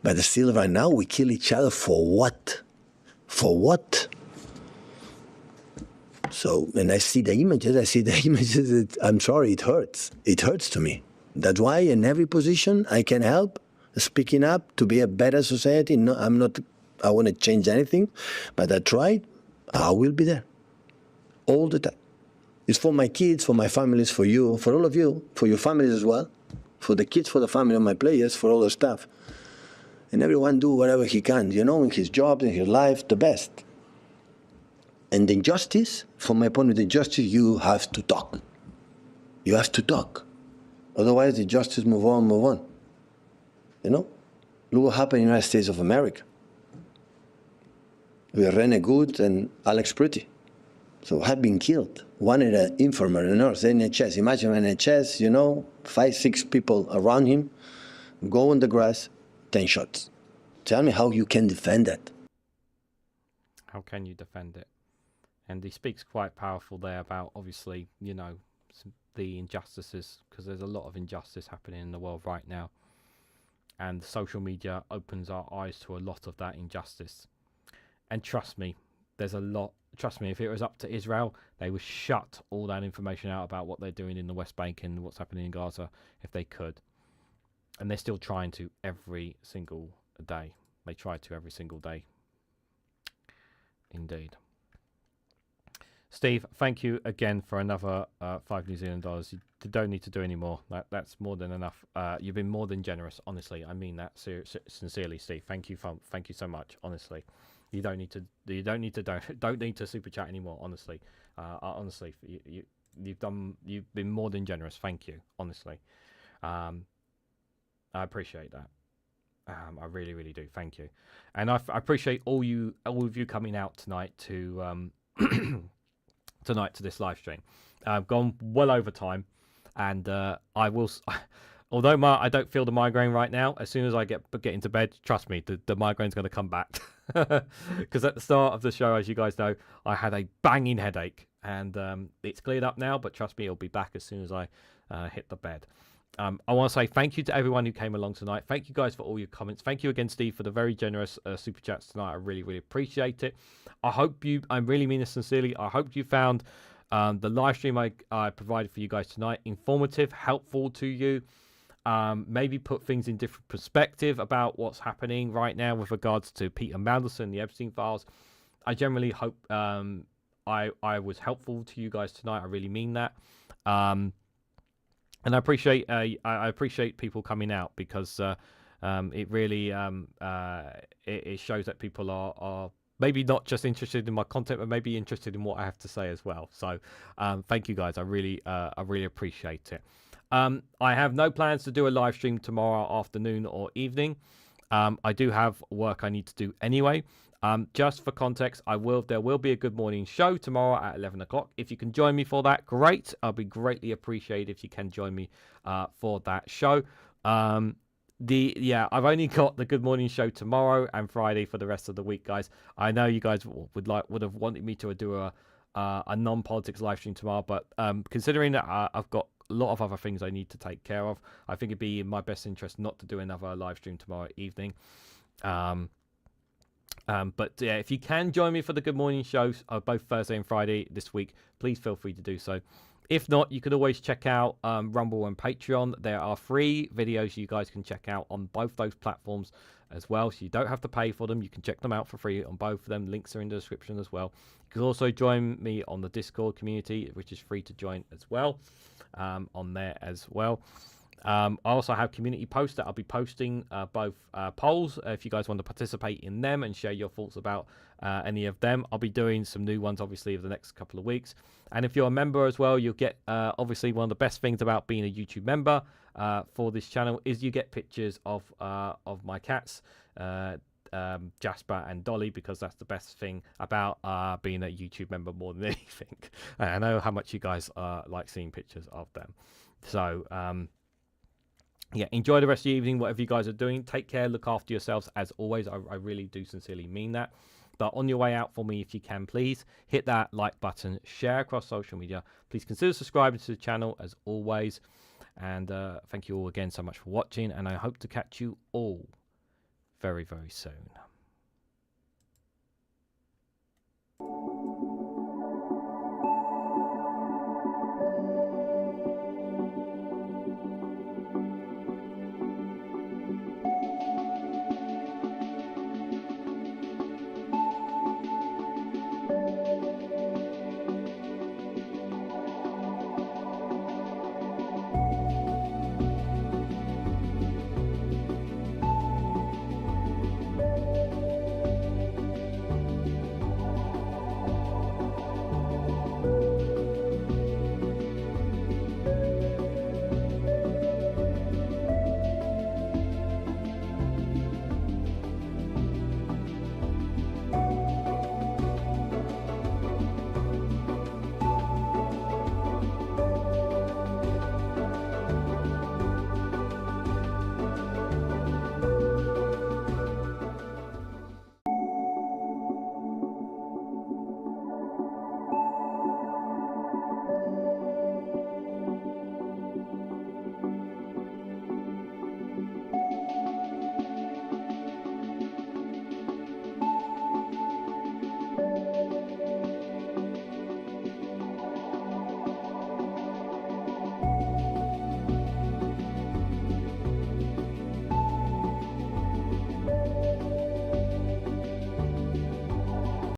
But still right now, we kill each other for what? For what? So, and I see the images, I'm sorry, it hurts. It hurts to me. That's why in every position I can help, speaking up to be a better society. No, I want to change anything, but I tried, I will be there. All the time. It's for my kids, for my families, for you, for all of you, for your families as well, for the kids, for the family of my players, for all the staff. And everyone do whatever he can, you know, in his job, in his life, the best. And the injustice, from my point of view, the injustice, you have to talk. You have to talk. Otherwise, the justice move on. You know? Look what happened in the United States of America with Rene Good and Alex Pretty. So had been killed. One in an informer, a nurse, NHS. Imagine NHS, you know, 5, 6 people around him, go on the grass, 10 shots. Tell me how you can defend that. How can you defend it? And he speaks quite powerful there about, obviously, you know, the injustices, because there's a lot of injustice happening in the world right now. And social media opens our eyes to a lot of that injustice. And trust me, there's a lot. Trust me, if it was up to Israel, they would shut all that information out about what they're doing in the West Bank and what's happening in Gaza if they could. And they're still trying to every single day. They try to every single day. Indeed. Steve, thank you again for another $5 New Zealand. You don't need to do any more. That's more than enough. You've been more than generous. Honestly, I mean that sincerely, Steve. Thank you so much. Honestly, you don't need to super chat anymore. Honestly, honestly, you've been more than generous. Thank you. Honestly, I appreciate that. I really, really do. Thank you, and I appreciate all of you coming out tonight to tonight to this live stream. I've gone well over time, and I will. Although I don't feel the migraine right now, as soon as I get into bed, trust me, the migraine's going to come back. Because at the start of the show, as you guys know, I had a banging headache, and it's cleared up now. But trust me, it'll be back as soon as I hit the bed. I want to say thank you to everyone who came along tonight. Thank you guys for all your comments. Thank you again, Steve, for the very generous super chats tonight. I really, really appreciate it. I really mean this sincerely. I hope you found the live stream I provided for you guys tonight informative, helpful to you. Maybe put things in different perspective about what's happening right now with regards to Peter Mandelson, the Epstein Files. I generally hope I was helpful to you guys tonight. I really mean that. And I appreciate people coming out, because it really it shows that people are maybe not just interested in my content, but maybe interested in what I have to say as well. So thank you guys. I really appreciate it. I have no plans to do a live stream tomorrow afternoon or evening. I do have work I need to do anyway. Just for context, there will be a Good Morning show tomorrow at 11 o'clock. If you can join me for that, great. I'll be greatly appreciated if you can join me for that show. I've only got the Good Morning show tomorrow and Friday for the rest of the week, guys. I know you guys would have wanted me to do a non-politics live stream tomorrow, but considering that I've got a lot of other things I need to take care of, I think it'd be in my best interest not to do another live stream tomorrow evening. But yeah, if you can join me for the Good Morning shows, both Thursday and Friday this week, please feel free to do so. If not, you can always check out Rumble and Patreon. There are free videos you guys can check out on both those platforms as well. So you don't have to pay for them. You can check them out for free on both of them. Links are in the description as well. You can also join me on the Discord community, which is free to join as well, on there as well. I also have community posts that I'll be posting both polls if you guys want to participate in them and share your thoughts about any of them. I'll be doing some new ones obviously over the next couple of weeks, and if you're a member as well, you'll get obviously one of the best things about being a YouTube member for this channel is you get pictures of my cats, Jasper and Dolly, because that's the best thing about being a YouTube member more than anything. I know how much you guys like seeing pictures of them. So yeah, enjoy the rest of the evening, whatever you guys are doing. Take care, look after yourselves as always. I really do sincerely mean that. But on your way out for me, if you can, please hit that like button, share across social media. Please consider subscribing to the channel as always. And thank you all again so much for watching. And I hope to catch you all very, very soon.